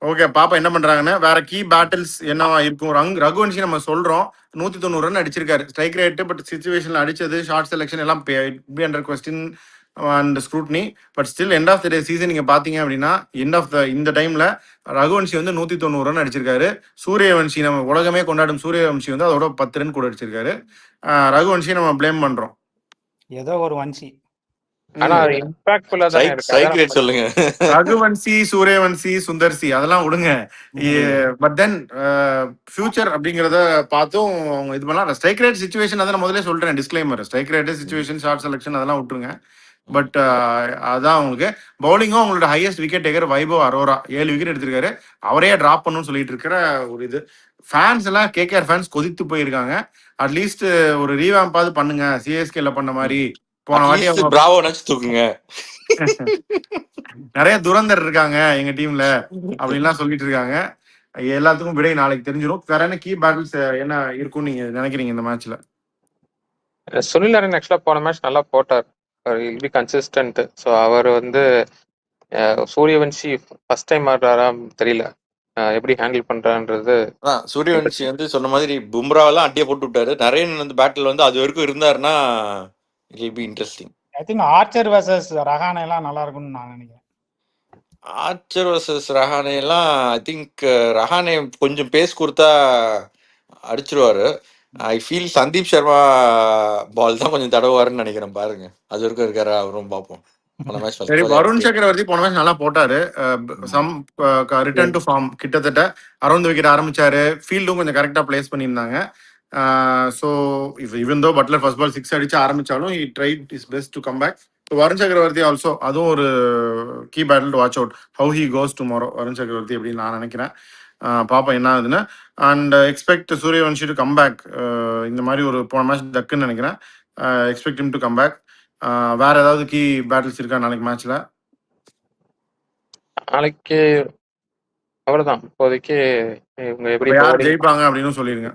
ஓகே, பாப்பா என்ன பண்றாங்கன்னு. வேற கீ பேட்டில்ஸ் என்னவா இருக்கும்? ரகுவன்ஷி நம்ம சொல்றோம் 190 ரன் அடிச்சிருக்காரு ஸ்ட்ரைக் ரேட். பட் சிச்சுவேஷன்ல அடிச்சது, ஷார்ட் செலெக்ஷன் எல்லாம் under question and scrutiny. But still end of the day season நீங்க பாத்தீங்க அப்படின்னா இந்த டைம்ல ரகுவன்ஷி வந்து 190 ரன் அடிச்சிருக்காரு. சூரியவன்ஷி, நம்ம உலகமே கொண்டாடும் சூரியவன்ஷி வந்து அதோட 10 ரன் கூட அடிச்சிருக்காரு. ரகுவன்ஷி நம்ம பிளேம் பண்றோம். ஏதோ ஒரு வன்ஷி. ஆனா இம்பாக்ட்ஃபுல்லா தான் இருக்கு. ஸ்ட்ரைக் ரேட் சொல்லுங்க. ரகுவன்ஷி, சூரியவன்ஷி, சுந்தர்சி அதெல்லாம் விடுங்க. பட் தென் ஃபியூச்சர் அப்படிங்கறத பார்த்தும் அவங்க இது பண்ணலாம். ஸ்ட்ரைக் ரேட் சிச்சுவேஷன் அதை நான் முதல்ல சொல்றேன், disclaimer. Strike rate situation, shot selection அதெல்லாம் விட்டுருங்க. பட் அதான் அவங்களுக்கு பவுலிங்கும் அவங்களோட highest wicket taker Vaibhav Arora 7 wicket எடுத்திருக்காரு. அவரையே டிராப் பண்ணணும்னு சொல்லிட்டு இருக்கிற ஒரு இது. ஃபேன்ஸ் எல்லாம் கேகேஆர் ஃபேன்ஸ் கொதித்து போயிருக்காங்க. அட்லீஸ்ட் ஒரு ரீவாம்பாவது பண்ணுங்க, சிஎஸ்கேல பண்ண மாதிரி. போன வாட்டி தூக்குங்க, நிறைய துரந்தர் இருக்காங்க எங்க டீம்ல அப்படின்லாம் சொல்லிட்டு இருக்காங்க. எல்லாத்துக்கும் விடை நாளைக்கு தெரிஞ்சிடும். வேற என்ன கீ பேட்டில்ஸ் என்ன இருக்கும்னு நீங்க நினைக்கிறீங்க இந்த மேட்ச்ல? சுனில் நரேன் ஆக்சுவலா போன மேட்ச் நல்லா போட்டார். Will be consistent. ஸோ அவர் வந்து சூரியவன்ஷி ஃபர்ஸ்ட் டைம் ஆடுறாரா தெரியல, எப்படி ஹேண்டில் பண்றான்றது. சூரியவன்ஷி வந்து சொன்ன மாதிரி பும்ராவெல்லாம் அட்டியை போட்டு விட்டாரு. நரேன் வந்து பேட்டில் வந்து அது வரைக்கும் இருந்தாருன்னா it will be interesting. I think Archer versus Rahane எல்லாம் நல்லா இருக்கும்னு நான் நினைக்கிறேன். ஆர்ச்சர் வர்சஸ் ரஹானே எல்லாம் ஐ திங்க் ரஹானே கொஞ்சம் பேஸ் கொடுத்தா அடிச்சிருவாரு. ஐ ஃபீல் சந்தீப் சர்மா பால் தான் கொஞ்சம் தடவாருன்னு நினைக்கிறேன். பாருங்க அது வரைக்கும் இருக்காரு அவரும் பார்ப்போம். சரி, வருண் சக்கரவர்த்தி போன மேட்ச் நல்லா போட்டாரு. சம் ரிட்டர்ன் டு ஃபார்ம் கிட்டத்தட்ட அரௌண்ட் விக்கெட் ஆரம்பிச்சாரு. ஃபீல்டும் கொஞ்சம் கரெக்டா பிளேஸ் பண்ணியிருந்தாங்க. ஸோ இவன் தோ பட்லர் ஃபர்ஸ்ட் பால் 6 அடிச்சு ஆரம்பிச்சாலும் he tried his best to come back. So Varun சக்கரவர்த்தி ஆல்சோ அதுவும் ஒரு key battle to watch out how he goes tomorrow Varun Chakravarthy அப்படின்னு நான் நினைக்கிறேன். பாப்போம் என்ன ஆகுதுன்னு. And expect Sooryavanshi to come back. இந்த மாதிரி ஒரு போன மேட்ச் டக்குன்னு நினைக்கிறேன். Expect him to come back. வேற ஏதாவது கீ பேட்டில்ஸ் இருக்கா நாளைக்கு மேட்ச்ல? நாளைக்கு அவ்வளவுதான். இப்போதைக்கு இவங்க எப்படி யார் bowling- ஜெயிப்பாங்க அப்படின்னு சொல்லிருங்க.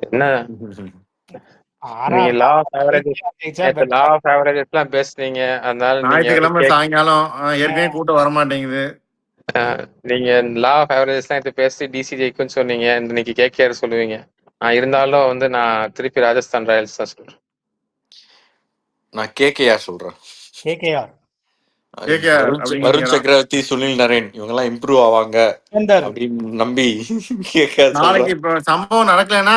என்ன ஆனா நீங்க law of averages ஜெயிச்சா நேத்து law of averages எல்லாம் பேசுனீங்க. அதனால நீங்க ஞாயிற்றுக்கிழமை வந்து சாயங்காலம் ஏற்கனவே கூட்டம் வர மாட்டேங்குது. நீங்க law of averages எல்லாம் இது பேசி டிசி ஜெயிக்கும்னு சொன்னீங்க. இன்னைக்கு கேகேஆர் சொல்லுவீங்க. இருந்தாலும் வந்து நான் திருப்பி ராஜஸ்தான் ராயல்ஸ் தான் சொல்றேன். நான் கேகேஆர் சொல்றேன். கேகேஆர் KKR வருண் அப்படிங்கிறீங்களா? சக்கரவர்த்தி, சுனில் நரேன் இவங்க எல்லாம் இம்ப்ரூவ் ஆவாங்க அப்படின்னு நம்பி கேகேஆர் நாளைக்கு சொல்றேன். இப்ப சம்பவம் நடக்கலைன்னா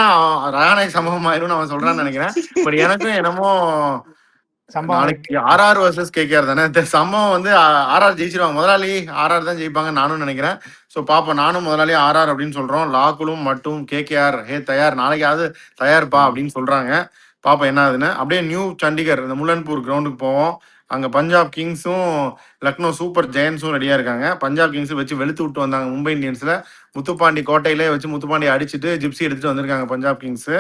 ரஹானேக்கு சம்பவம் ஆயிரும் அவன் சொல்றான்னு நினைக்கிறேன். பட் எனக்கும் என்னமோ சம்பவம் நாளைக்கு ஆர்ஆர் வர்சஸ் கேகேஆர் தானே இந்த சம்பவம் வந்து ஆர்ஆர் ஜெயிச்சிருவாங்க. முதலாளி ஆர்ஆர் தான் ஜெயிப்பாங்க நானும் நினைக்கிறேன். ஸோ பாப்போம். நானும் முதலாளி ஆர்ஆர் அப்படின்னு சொல்றோம். லாக்குலும் மட்டும் கேகேஆர் ஹே தயார் நாளைக்காவது தயார்ப்பா அப்படின்னு சொல்றாங்க. பாப்போம் என்ன ஆகுதுன்னு. அப்படியே நியூ சண்டிகர் இந்த முல்லன்பூர் கிரவுண்டுக்கு போவோம். அங்க பஞ்சாப் கிங்ஸும் லக்னோ சூப்பர் ஜெயன்ஸும் ரெடியா இருக்காங்க. பஞ்சாப் கிங்ஸ் வச்சு வெளுத்து விட்டு வந்தாங்க மும்பை இந்தியன்ஸ்ல. முத்துப்பாண்டி கோட்டையிலே வச்சு முத்துப்பாண்டி அடிச்சுட்டு ஜிப்சி எடுத்துட்டு வந்திருக்காங்க பஞ்சாப் கிங்ஸ்.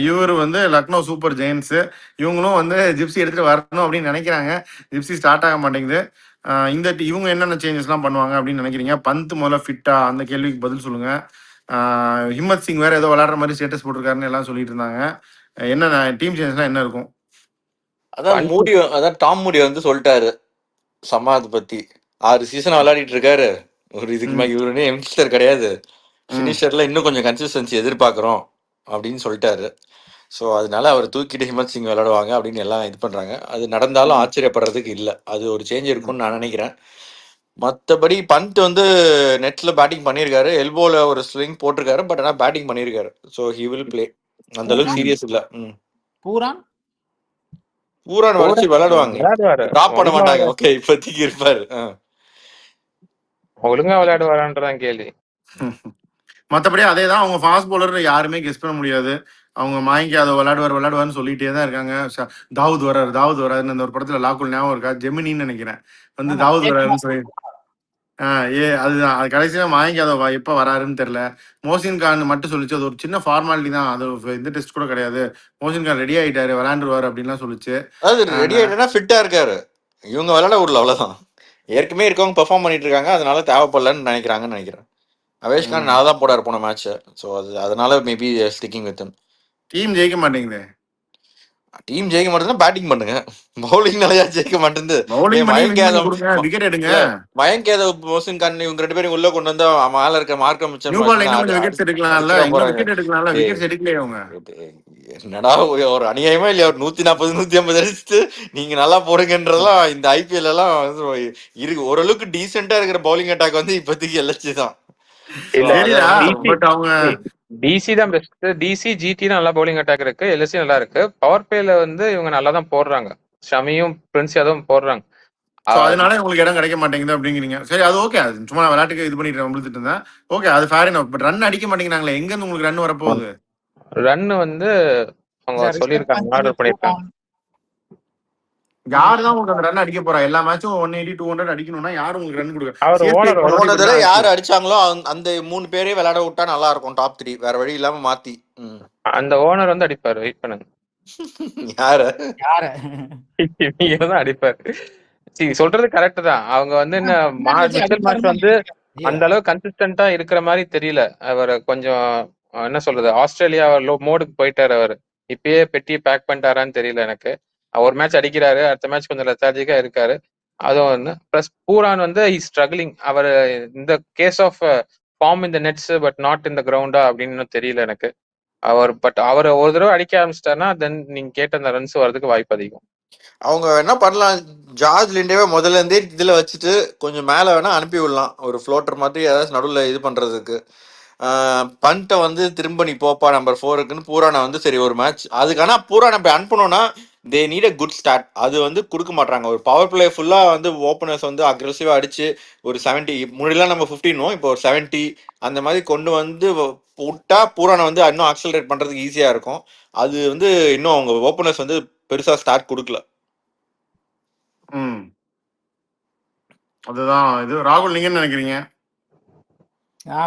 இவர் வந்து லக்னோ சூப்பர் ஜெயின்ஸ். இவங்களும் வந்து ஜிப்சி எடுத்துட்டு வரணும் அப்படின்னு நினைக்கிறாங்க. ஜிப்சி ஸ்டார்ட் ஆக மாட்டேங்குது. இவங்க என்னென்ன சேஞ்சஸ்லாம் பண்ணுவாங்க அப்படின்னு நினைக்கிறீங்க? பந்த் முதல்ல ஃபிட்டா அந்த கேள்விக்கு பதில் சொல்லுங்க. ஹிம்மத் சிங் வேற ஏதோ விளையாடுற மாதிரி ஸ்டேட்டஸ் போட்டிருக்காருன்னு எல்லாம் சொல்லிட்டு இருந்தாங்க. என்ன டீம் சேஞ்சஸ்லாம் என்ன இருக்கும்? அதான் டாம் மூடி வந்து சொல்லிட்டாரு சமாத் பத்தி. 6 சீசன் விளையாடிட்டு இருக்காரு. ஒரு இதுக்கு மேல இவருனே யங்ஸ்டர் கிடையாது. ஃபினிஷர்ல இன்னும் கொஞ்சம் கன்சிஸ்டன்சி எதிர்பார்க்கிறோம் அப்படின்னு சொல்லிட்டாரு. ஸோ அதனால அவர் தூக்கிட்டு ஹிமத் சிங் விளையாடுவாங்க அப்படின்னு எல்லாம் இது பண்றாங்க. அது நடந்தாலும் ஆச்சரியப்படுறதுக்கு இல்லை. அது ஒரு சேஞ்ச் இருக்கும்னு நான் நினைக்கிறேன். மற்றபடி பந்த் வந்து நெட்ல பேட்டிங் பண்ணியிருக்காரு. எல்போல ஒரு ஸ்விங் போட்டிருக்காரு. பட் ஆனால் பேட்டிங் பண்ணியிருக்காரு. So he will play. அந்த அளவுக்கு சீரியஸ் இல்லை. பூரான் வச்சு விளையாடுவாங்க. டிராப் பண்ண மாட்டாங்க. ஓகே இப்போதைக்கு இருப்பாரு. ஒழுங்கா விளையாடுவாரான்றதான் கேள்வி. மற்றபடி அதே தான். அவங்க ஃபாஸ்ட் பவுலர் யாருமே கெஸ் பண்ண முடியாது. அவங்க மாயங்கி அதை விளையாடுவார்னு சொல்லிட்டே தான் இருக்காங்க. தாவூத் வராருன்னு அந்த ஒரு படத்துல லாக்குல் ஞாபகம் இருக்கா? ஜெமினின்னு நினைக்கிறேன். வந்து தாவூத் வராருன்னு சொல்லி அதுதான். அது கடைசியில மாயங்கி அதை எப்ப வராருன்னு தெரியல. மோசின் கான் மட்டும் சொல்லிச்சு அது ஒரு சின்ன ஃபார்மாலிட்டி தான். அது இந்த டெஸ்ட் கூட கிடையாது. மோசின் கான் ரெடி ஆயிட்டாரு விளையாண்டுருவாரு அப்படின்லாம் சொல்லிச்சு. அதாவது ரெடி ஆயிட்டா ஃபிட்டா இருக்காரு. இவங்க விளையாட விடல அவ்வளவுதான். ஏற்கனவே இருக்கவங்க பெர்ஃபார்ம் பண்ணிட்டு இருக்காங்க. அதனால தேவைப்படலன்னு நினைக்கிறாங்கன்னு நினைக்கிறேன். அவேஷ் கான் நல்லா தான் போடாரு போன மேட்ச். ஸோ அதனால மேபி ஸ்டிக்கிங் வித் டீம் ஜெயிக்க மாட்டேங்குது. டீம் ஜெயிக்க மாட்டேங்குது. பேட்டிங் பண்ணுங்க. பவுலிங் நிறைய ஜெயிக்க மாட்டேங்குது. விக்கெட் எடுங்க. மயங்க் யாதவ், மோசின் கான் இவங்க 2 பேரும் உள்ள கொண்டு வந்தா மேல இருக்க மார்க்கம் என்னடா ஒரு அநியாயமா இல்லையா? ஒரு 140 150 அடிச்சுட்டு நீங்க நல்லா போடுங்கன்றதெல்லாம் இந்த ஐபிஎல் எல்லாம் இருக்கு. ஓரளவுக்கு டீசெண்டா இருக்கிற பவுலிங் அட்டாக் வந்து இப்போதைக்கு எல்எஸ்சி தான். டிசி தான் பெஸ்ட். டிசி ஜிடி நல்லா பவுலிங் அட்டாக் இருக்கு. எல்எஸ்சி நல்லா இருக்கு. பவர் பிளேல வந்து இவங்க நல்லா தான் போடுறாங்க. ஷமியும் பிரின்ஸ் யாதவும் போடுறாங்க. அதனால உங்களுக்கு இடம் கிடைக்க மாட்டேங்குது அப்படிங்கிறீங்க. சரி, அது ஓகே. அது சும்மா விளையாட்டுக்கு இது பண்ணிட்டு வந்துட்டு இருந்தேன். ஓகே, அது ஃபேர் இனஃப். பட் ரன் அடிக்க மாட்டேங்கிறாங்களே. எங்க இருந்து உங்களுக்கு ரன் வரப்போகுது? ரன் வந்து அவங்க சொல்லியிருக்காங்க, ஆர்டர் பண்ணிருக்காங்க. யாரு தான் உங்களுக்கு அந்த ரன் அடிக்க போறா? எல்லா மேட்சும் 180 200 அடிக்கணும்னா யாரும் உங்களுக்கு ரன் கொடுக்க? யாரு அடிச்சாங்களோ அந்த 3 பேரே விளையாட விட்டா நல்லா இருக்கும். டாப் 3 வேற வழி இல்லாம மாத்தி அந்த ஓனர் வந்து அடிப்பாரு. வெயிட் பண்ணுங்க. யாரு நீங்க தான் அடிப்பாரு. சொல்றது கரெக்ட் தான். அவங்க வந்து என்ன மிச்சல் மார்ஷ் வந்து அந்த அளவு கன்சிஸ்டன்டா இருக்கிற மாதிரி தெரியல. அவர் கொஞ்சம் என்ன சொல்றது, ஆஸ்திரேலியா மோடுக்கு போயிட்டாரு. அவர் இப்பயே பெட்டியை பேக் பண்ணிட்டாரான்னு தெரியல எனக்கு. ஒரு மேட்ச் அடிக்கிறாரு, அடுத்த மேட்ச் கொஞ்சம் லெத்தார்ஜிக்கா இருக்காரு. அதுவும் வந்து பிளஸ் பூரான் வந்து ஸ்ட்ரகிளிங். அவர் இந்த கேஸ் ஆஃப் ஃபார்ம் இந்த நெட்ஸ் பட் நாட் இந்த கிரவுண்டா அப்படின்னு தெரியல எனக்கு. அவர் ஒரு தடவை அடிக்க ஆரம்பிச்சிட்டாருன்னா தென் நீங்க கேட்ட அந்த ரன்ஸ் வர்றதுக்கு வாய்ப்பு அதிகம். அவங்க என்ன பண்ணலாம், ஜார்ஜ் லிண்டேவே முதல்ல இருந்தே இதுல வச்சுட்டு கொஞ்சம் மேல வேணா அனுப்பி விடலாம், ஒரு ஃப்ளோட்டர் மாதிரி ஏதாச்சும் நடுவுல இது பண்றதுக்கு. பண்ட்டை வந்து திரும்ப நீ போப்பா நம்பர் 4க்குன்னு பூரானை வந்து சரி ஒரு மேட்ச் அதுக்கான பூரானை போய் அனுப்பணும்னா they need a good start. அது வந்து கொடுக்க மாட்டாங்க. ஒரு பவர் பிளே ஃபுல்லா வந்து ஓப்பனர்ஸ் வந்து அக்ரெசிவா அடிச்சு ஒரு 70 முன்னாடிலாம் நம்ம 15 இப்போ ஒரு 70 அந்த மாதிரி கொண்டு வந்து விட்டா பூரானை வந்து இன்னும் ஆக்சலரேட் பண்றதுக்கு ஈஸியா இருக்கும். அது வந்து இன்னும் அவங்க ஓப்பனர்ஸ் வந்து பெருசா ஸ்டார்ட் கொடுக்கல. அதுதான் இது. ராகுல் நீங்க என்ன நினைக்கிறீங்க?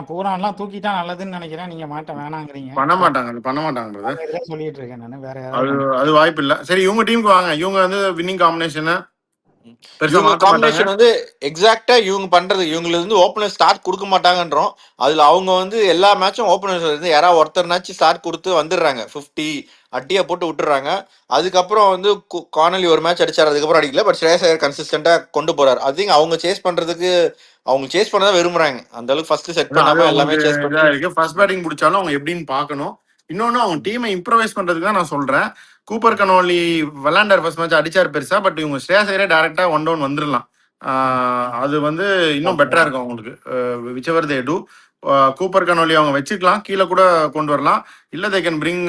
பூரான்லாம் தூக்கிட்டா நல்லதுன்னு நினைக்கிறேன். நீங்க வேணாங்கிறீங்க. பண்ண மாட்டாங்க, அது பண்ண மாட்டாங்க brother. அதே தான் சொல்லிட்டு இருக்கேன் நானு. வேற அது ஏதாவது அது வாய்ப்பு இல்ல. சரி, இவங்க டீமுக்கு வாங்க. இவங்க வந்து வின்னிங் காம்பினேஷன் பெருசா இவங்க மாத்த மாட்டாங்க. காம்பினேஷன் வந்து எக்ஸாக்டா இவங்க பண்றது, இவங்களுக்கு வந்து ஓப்பனர் ஸ்டார்ட் கொடுக்க மாட்டாங்கன்றோம். அதுல அவங்க வந்து எல்லா மேட்சும் ஓப்பனர்ஸ் வந்து யாராவது ஒருத்தர்னாச்சும் ஸ்டார்ட் கொடுத்து வந்துடுறாங்க, 50 அட்டியா போட்டு விட்டுறாங்க. அதுக்கப்புறம் வந்து கார்னலி ஒரு மேட்ச் அடிச்சாரு, அதுக்கப்புறம் அடிக்கல. பட் ஸ்ரேயஸ் ஐயர் கன்சிஸ்டன்டா கொண்டு போறாரு. அது அவங்க சேஸ் பண்றதுக்கு அவங்க சேஸ் பண்ணதான் விரும்புறாங்க. அந்த அளவுக்கு ஃபர்ஸ்ட் செட் பண்ணாம எல்லாமே சேஸ் பண்ணி இருக்கு. ஃபர்ஸ்ட் பேட்டிங் பிடிச்சாலும் அவங்க எப்படின்னு பார்க்கணும். இன்னொன்னு அவங்க டீமை இம்ப்ரவைஸ் பண்றதுக்கு தான் நான் சொல்றேன். கூப்பர் கனோலி விளாண்டர் ஃபர்ஸ்ட் மேட்ச் அடிச்சாரு பெருசா, பட் இவங்க ஸ்ரேயஸ் ஐயரே டைரக்டா 1 டவுன் வந்துடலாம். அது வந்து இன்னும் பெட்டரா இருக்கும் அவங்களுக்கு. Whichever they do. Cooper Connolly அவங்க வச்சுக்கலாம், கீழே கூட கொண்டு வரலாம். இல்ல தே கேன் பிரிங்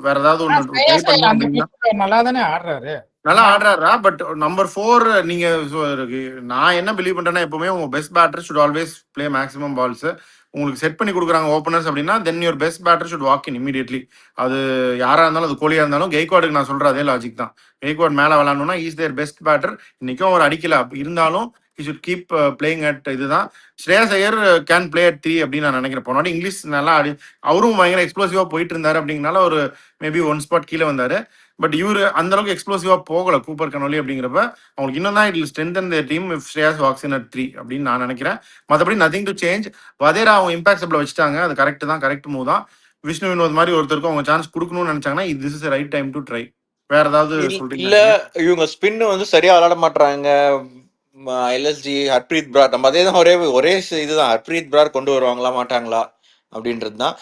வேற ஏதாவது ஒன்று ட்ரை பண்ணலாம் அப்படின்னா. நல்லா தானே ஆடுறாரு. நல்லா ஆடுறாரா? பட் நம்பர் 4 நீங்க நான் என்ன பிலீவ் பண்றேன்னா, எப்பவுமே உங்க best batter should always play maximum balls. உங்களுக்கு செட் பண்ணி கொடுக்குறாங்க ஓப்பனர்ஸ் அப்படின்னா then your best batter should walk in immediately. அது யாரா இருந்தாலும், அது கோலியா இருந்தாலும். கெய்க்வாடுக்கு நான் சொல்ற அதே லாஜிக் தான். கெய்க்வாட் மேல விளாடணும்னா இஸ் தேர் பெஸ்ட் பேட்டர். இன்னைக்கும் அவர் அடிக்கல, இருந்தாலும் he should keep playing at இதுதான். ஸ்ரேயஸ் ஐயர் கேன் பிளே அட் 3 அப்படின்னு நான் நினைக்கிறேன். போனாடி இங்கிலீஷ் நல்லா அவரும் பயங்கர எக்ஸ்ப்ளோசிவா போயிட்டு இருந்தாரு அப்படிங்கனால ஒரு மேபி 1 ஸ்பாட் கீழே வந்தாரு. பட் இவரு அந்த அளவுக்கு எக்ஸ்ப்ளோசிவா போகல கூப்பர் கனோலி அப்படிங்கிறப்ப அவங்களுக்கு இன்னும் தான் it strengthen the team if Shreyas walks in at 3 அப்படின்னு நான் நினைக்கிறேன். மற்றபடி நதிங் டு சேஞ்ச். வதேரா அவங்க இம்பாக்ட் சப்ல வச்சுட்டாங்க, அது கரெக்ட் தான், கரெக்ட் மூவ் தான். விஷ்ணு வினோத் மாதிரி ஒருத்தருக்கும் அவங்க சான்ஸ் கொடுக்கணும்னு நினைச்சாங்கன்னா this is right time to try. வேற ஏதாவது சொல்றீங்க? இல்ல, இவங்க ஸ்பின் வந்து சரியா விளையாட மாட்டாங்க. எல்எஸ்டி ஹர்ப்ரீத் பிரார், நம்ம அதே தான் ஒரே இதுதான், ஹர்ப்ரீத் பிரார் கொண்டு வருவாங்களா மாட்டாங்களா அப்படின்றது தான்.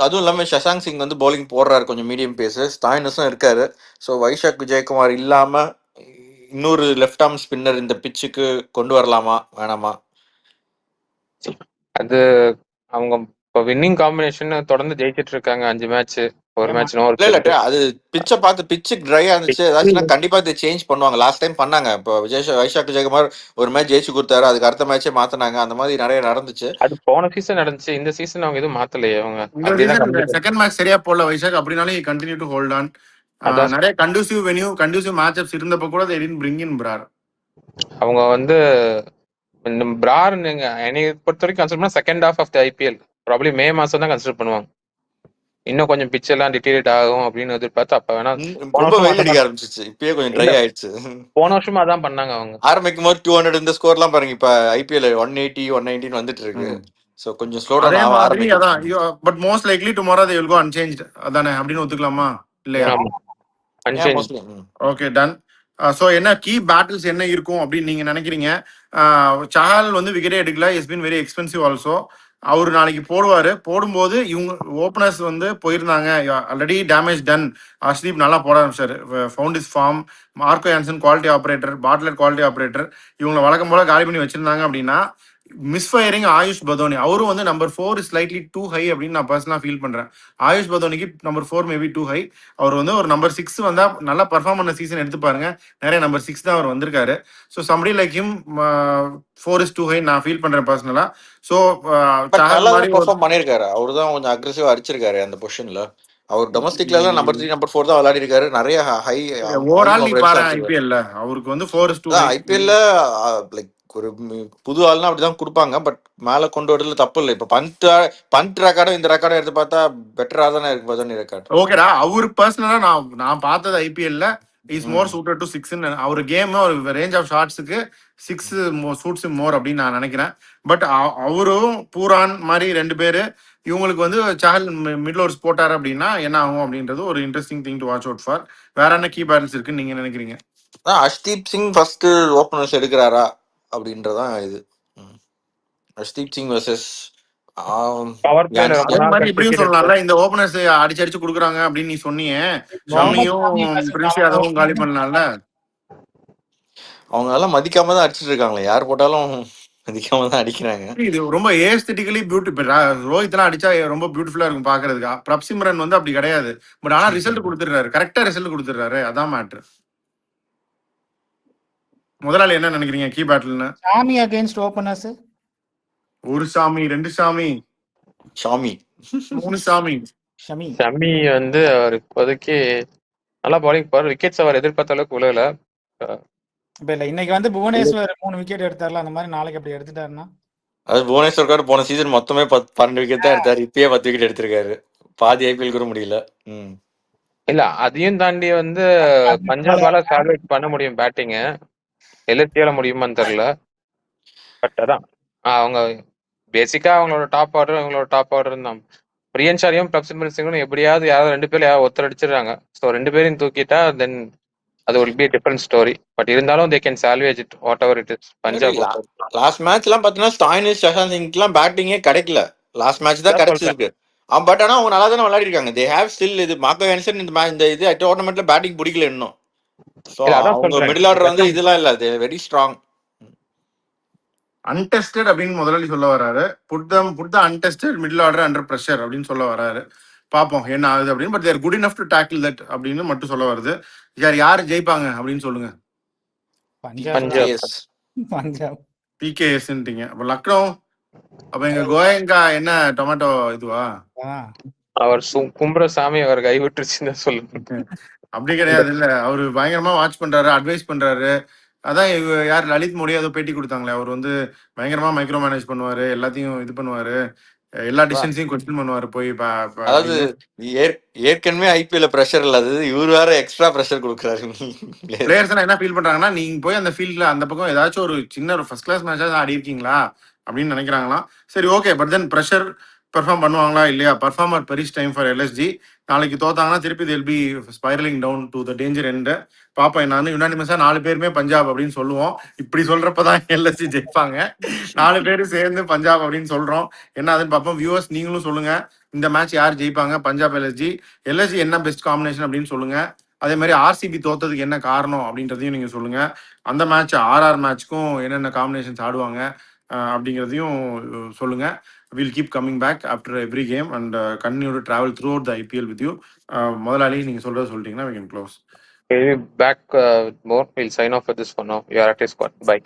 அதுவும் இல்லாமல் சஷாங்க் சிங் வந்து பவுலிங் போடுறாரு, கொஞ்சம் மீடியம் பேசஸ். ஸ்டாயினஸும் இருக்காரு. ஸோ வைஷாக் விஜயகுமார் இல்லாம இன்னொரு லெஃப்ட் ஆர்ம் ஸ்பின்னர் இந்த பிச்சுக்கு கொண்டு வரலாமா வேணாமா? அது அவங்க இப்போ வின்னிங் காம்பினேஷன் தொடர்ந்து ஜெயிச்சிட்டு இருக்காங்க 5 மேட்ச், ஒரு மேட்ச் நோ. இல்ல அது பிச்சை பார்த்து பிச்சு ட்ரையா இருந்துச்சு, ஏதாச்சும் கண்டிப்பா இதை சேஞ்ச் பண்ணுவாங்க. லாஸ்ட் டைம் பண்ணாங்க. இப்போ வைஷாக் விஜயகுமார் ஒரு மேட்ச் ஜெயிச்சு கொடுத்தாரு, அதுக்கு அடுத்த மேட்சே மாத்தினாங்க. அந்த மாதிரி நிறைய நடந்துச்சு. அது போன சீசன் நடந்துச்சு. இந்த சீசன் அவங்க எதுவும் மாத்தலையே. அவங்க செகண்ட் மேட்ச் சரியா போடல வைஷாக், அப்படினாலே கண்டினியூ டு ஹோல்ட் ஆன். நிறைய கண்டியூசிவ் மேட்சப்ஸ் இருந்தப்ப கூட they didn't bring in Brar. அவங்க வந்து பிரார் என்னை பொறுத்த வரைக்கும் கன்சிடர் பண்ணா second half of the IPL probably May மாசம் தான் கன்சிடர் பண்ணுவாங்க. இன்னும் கொஞ்சம் பிச் எல்லாம் டிட்டீரியேட் ஆகும் அப்படின்னு எதிர்பார்த்து அப்ப வேணா. ரொம்ப வெயில் அடிக்க ஆரம்பிச்சிச்சு, இப்பயே கொஞ்சம் ட்ரை ஆயிடுச்சு. போன வருஷமா அதான் பண்ணாங்க அவங்க. ஆரம்பிக்கும் போது 200 இந்த ஸ்கோர்லாம் பாருங்க, இப்ப ஐபிஎல் 180 119 வந்துட்டு இருக்கு. சோ கொஞ்சம் ஸ்லோ டவுன் ஆரம்பிக்கும். But most likely tomorrow they will go unchanged அதானே அப்படின்னு ஒத்துக்கலாமா இல்லையா? Okay done. ஸோ என்ன கீ பேட்டில்ஸ் என்ன இருக்கும் அப்படின்னு நீங்க நினைக்கிறீங்க? சஹால் வந்து விக்கெட்டே எடுக்கல, is been very expensive also. அவர் நாளைக்கு போடுவாரு. போடும்போது இவங்க ஓப்பனர்ஸ் வந்து போயிருந்தாங்க, ஆல்ரெடி டேமேஜ் டன். அர்ஷ்தீப் நல்லா போட ஆரம்பிச்சாரு, found his form. Marco Jansen quality operator, Buttler quality operator, இவங்களை வழக்கம் போல காலி பண்ணி வச்சிருந்தாங்க அப்படின்னா மிஸ்ஃபயரிங் ஆயுஷ் பதோனி. அவரும் வந்து number 4 is slightly too high அப்படின்னு நான் பர்சனலா ஃபீல் பண்றேன். ஆயுஷ் பதோனிக்கு நம்பர் 4 மேபி டூ ஹை. அவர் வந்து ஒரு நம்பர் 6 வந்தா நல்லா பர்ஃபார்ம் பண்ண சீசன் எடுத்து பாருங்க, நிறைய நம்பர் 6 தான் அவர் வந்திருக்காரு. So somebody like him 4 is too high நான் ஃபீல் பண்றேன் பர்சனலா. ஸோ பர்ஃபார்ம் பண்ணிருக்காரு, அவரு தான் கொஞ்சம் அக்ரெசிவா அடிச்சிருக்காரு அந்த பொசிஷன்ல. அவர் டொமஸ்டிக்ல எல்லாம் நம்பர் 3 நம்பர் 4 தான் விளையாடி இருக்காரு. நிறைய ஹை ஓவரால் ஐபிஎல்ல அவருக்கு வந்து 4 இஸ் டூ. ஐபிஎல்ல லைக் ஒரு புது ஆள்னா அப்படிதான் கொடுப்பாங்க. பட் மேல கொண்டு வரதுல தப்பு இல்லை. இப்ப பண்ட் ரெக்கார்டும் இந்த ரெக்கார்டும் எடுத்து பார்த்தா பெட்டரா தானே இருக்கு பதோனி ரெக்கார்ட். ஓகேடா, அவர் பர்சனலா நான் பார்த்தது ஐபிஎல்ல இஸ் மோர் சூட்டட் டு 6. அவர் கேம் ஒரு ரேஞ்ச் ஆஃப் ஷாட்ஸுக்கு 6 சூட்ஸ் மோர் அப்படின்னு நான் நினைக்கிறேன். பட் அவரும் பூரான் மாதிரி 2 பேரு இவங்களுக்கு வந்து சஹல் மிடில் ஓவர்ஸ் போட்டாரு அப்படின்னா என்ன ஆகும் அப்படின்றது ஒரு interesting thing to watch out for. வேற என்ன கீ பேட்டில்ஸ் இருக்குன்னு நீங்க நினைக்கிறீங்க? அஷ்தீப் சிங் ஃபர்ஸ்ட் ஓப்பனர்ஸ் எடுக்கிறாரா அப்படின்றதான் இது. அஷ்தீப் சிங் வர்சஸ் பவர் பிளேல ரொம்ப அதே நாள் மாதிரி இப்படியும் கன்சிக்யூட்டிவ் சொல்லலாம்ல, இந்த ஓபனர்ஸ் அடிச்சு குடுக்குறாங்க அப்படின்னு நீ சொன்னியே, முகமது ஷமியும் ஷமி versus பிரின்ஸ் அவன் யாதவும் காலி பண்ணலாம்ல. அவங்க எல்லாம் மதிக்காம தான் அடிச்சிட்டு இருக்காங்களே, யார் போட்டாலும் மதிக்காம தான் அடிக்கிறாங்க. இது ரொம்ப ஏஸ்தெட்டிக்கலி பியூட்டி. இப்ப ரோஹித் எல்லாம் அடிச்சா ரொம்ப பியூட்டிஃபுல்லா இருக்கும் பாக்குறதுக்கு. பிரப்சிம்ரன் வந்து அப்படி கிடையாது. பட் ஆனா ரிசல்ட் கொடுத்துடுறாரு, கரெக்டா ரிசல்ட் கொடுத்துடுறாரு. அதான் மேட்ரு. முதலாளி என்ன நினைக்கிறீங்க கீ பேட்டில்னு? Shami against openers. ஒரு சாமி, ரெண்டு சாமி, ஷாமி, 3 சாமி. ஷமி ஷமி வந்து அவர் இப்போதைக்கு நல்லா பவுலிங் போறாரு. விக்கெட்ஸ் அவர் எதிர்பார்த்த அளவுக்கு விழல. இப்ப இல்ல இன்னைக்கு வந்து புவனேஸ்வர் 3 விக்கெட் எடுத்தார்ல, அந்த மாதிரி நாளைக்கு அப்படி எடுத்துட்டாருன்னா அது புவனேஸ்வர்கார் போன சீசன் மொத்தமே 12 விக்கெட் தான் எடுத்தாரு. இப்பயே 10 விக்கெட் எடுத்திருக்காரு. பாதி ஐபிஎல் கூட முடியல. இல்ல அதையும் தாண்டி வந்து பஞ்சாபால சால்வேட் பண்ண முடியும் பேட்டிங்க. எல்எஸ்டியால முடியுமான்னு தெரியல. பட் அதான் அவங்க பேசிக்கா அவங்களோட டாப் ஆர்டர் அவங்களோட டாப் ஆர்டர் தான். பிரியன் ஷாரியும் பிரப்சிம்ரன் சிங்கும் எப்படியாவது யாராவது 2 பேர் யாராவது ஒருத்தர் அடிச்சிடுறாங்க. ஸோ 2 பேரையும் தூக்கிட்டா தென் அது will be a different story. But இருந்தாலும் they can salvage it whatever it is. Punjab last மேட்ச்லாம் பார்த்தீங்கன்னா ஸ்டாயினிஸ், சஷாந்த் சிங்க்லாம் பேட்டிங்கே கிடைக்கல. லாஸ்ட் மேட்ச் தான் கிடைச்சிருக்கு. பட் ஆனால் அவங்க நல்லா தானே விளையாடி இருக்காங்க. தே ஹேவ் ஸ்டில் இது மார்க்கோ ஹான்சன் இந்த இது டோர்னமெண்ட்ல பேட்டிங் பிடிக்கல இன்னும். ஸோ அவங்க மிடில் ஆர்டர் வந்து இதெல்லாம் இல்லை, தே வெரி ஸ்ட்ராங். அன்டெஸ்டட் அப்படின்னு முதலாளி சொல்ல வராரு. Put the untested middle order under pressure அப்படின்னு சொல்ல வராரு. பார்ப்போம் என்ன ஆகுது அப்படின்னு. But they're good enough to tackle that அப்படின்னு மட்டும் சொல்ல வருது. யார் ஜெயிப்பாங்க அப்படின்னு சொல்லுங்க. பஞ்சாப் பிகேஎஸ்ன்றீங்க. அப்ப லக்னோ, அப்ப எங்க கோயங்கா என்ன டொமேட்டோ இதுவா? அவர் கும்புற சாமி அவர் கைவிட்டுருச்சுன்னு சொல்லுங்க. அப்படி கிடையாது இல்ல, அவரு பயங்கரமா வாட்ச் பண்றாரு, அட்வைஸ் பண்றாரு. அதான் யார் லலித் மோடி ஏதோ பேட்டி கொடுத்தாங்களே, அவர் வந்து பயங்கரமா மைக்ரோ மேனேஜ் பண்ணுவாரு, எல்லாத்தையும் இது பண்ணுவாரு, எல்லா டிசிஷன்ஸையும் கொஸ்டின் பண்ணுவாரு போய். அதாவது ஏற்கனவே ஐபிஎல் பிரஷர் இல்லாதது இவர் வேற எக்ஸ்ட்ரா பிரஷர் கொடுக்குறாரு. பிளேயர்ஸ் என்ன ஃபீல் பண்றாங்கன்னா, நீங்க போய் அந்த ஃபீல்ட்ல அந்த பக்கம் ஏதாச்சும் ஒரு சின்ன ஒரு ஃபர்ஸ்ட் கிளாஸ் மேட்சாவது ஆடி இருக்கீங்களா அப்படின்னு நினைக்கிறாங்களாம். சரி okay, but then pressure perform பண்ணுவாங்களா இல்லையா? Performer berries time for LSG. நாளைக்கு தோத்தாங்கன்னா திருப்பி they'll be spiraling down to the danger end. பாப்பா நான் யுனானிமஸா 4 பேருமே பஞ்சாப் அப்படின்னு சொல்லுவோம். இப்படி சொல்றப்பதான் எல்எஸ்ஜி ஜெயிப்பாங்க. 4 பேரும் சேர்ந்து பஞ்சாப் அப்படின்னு சொல்றோம். என்ன அதுன்னு பார்ப்போம். வியூவர்ஸ் நீங்களும் சொல்லுங்க, இந்த மேட்ச் யார் ஜெயிப்பாங்க, பஞ்சாப் எல்எஸ்ஜி என்ன பெஸ்ட் காம்பினேஷன் அப்படின்னு சொல்லுங்க. அதே மாதிரி ஆர்சிபி தோத்ததுக்கு என்ன காரணம் அப்படின்றதையும் நீங்க சொல்லுங்க. அந்த மேட்ச் ஆர்ஆர் மேட்ச்க்கும் என்னென்ன காம்பினேஷன்ஸ் ஆடுவாங்க அப்படிங்கிறதையும் சொல்லுங்க. We'll keep coming back after every game and continue to travel throughout the IPL with you. முதலாளி நீங்க சொல்றத சொல்லிட்டீங்கன்னா we can close. Back more. We'll sign off for this for now. You are at a squad. Bye.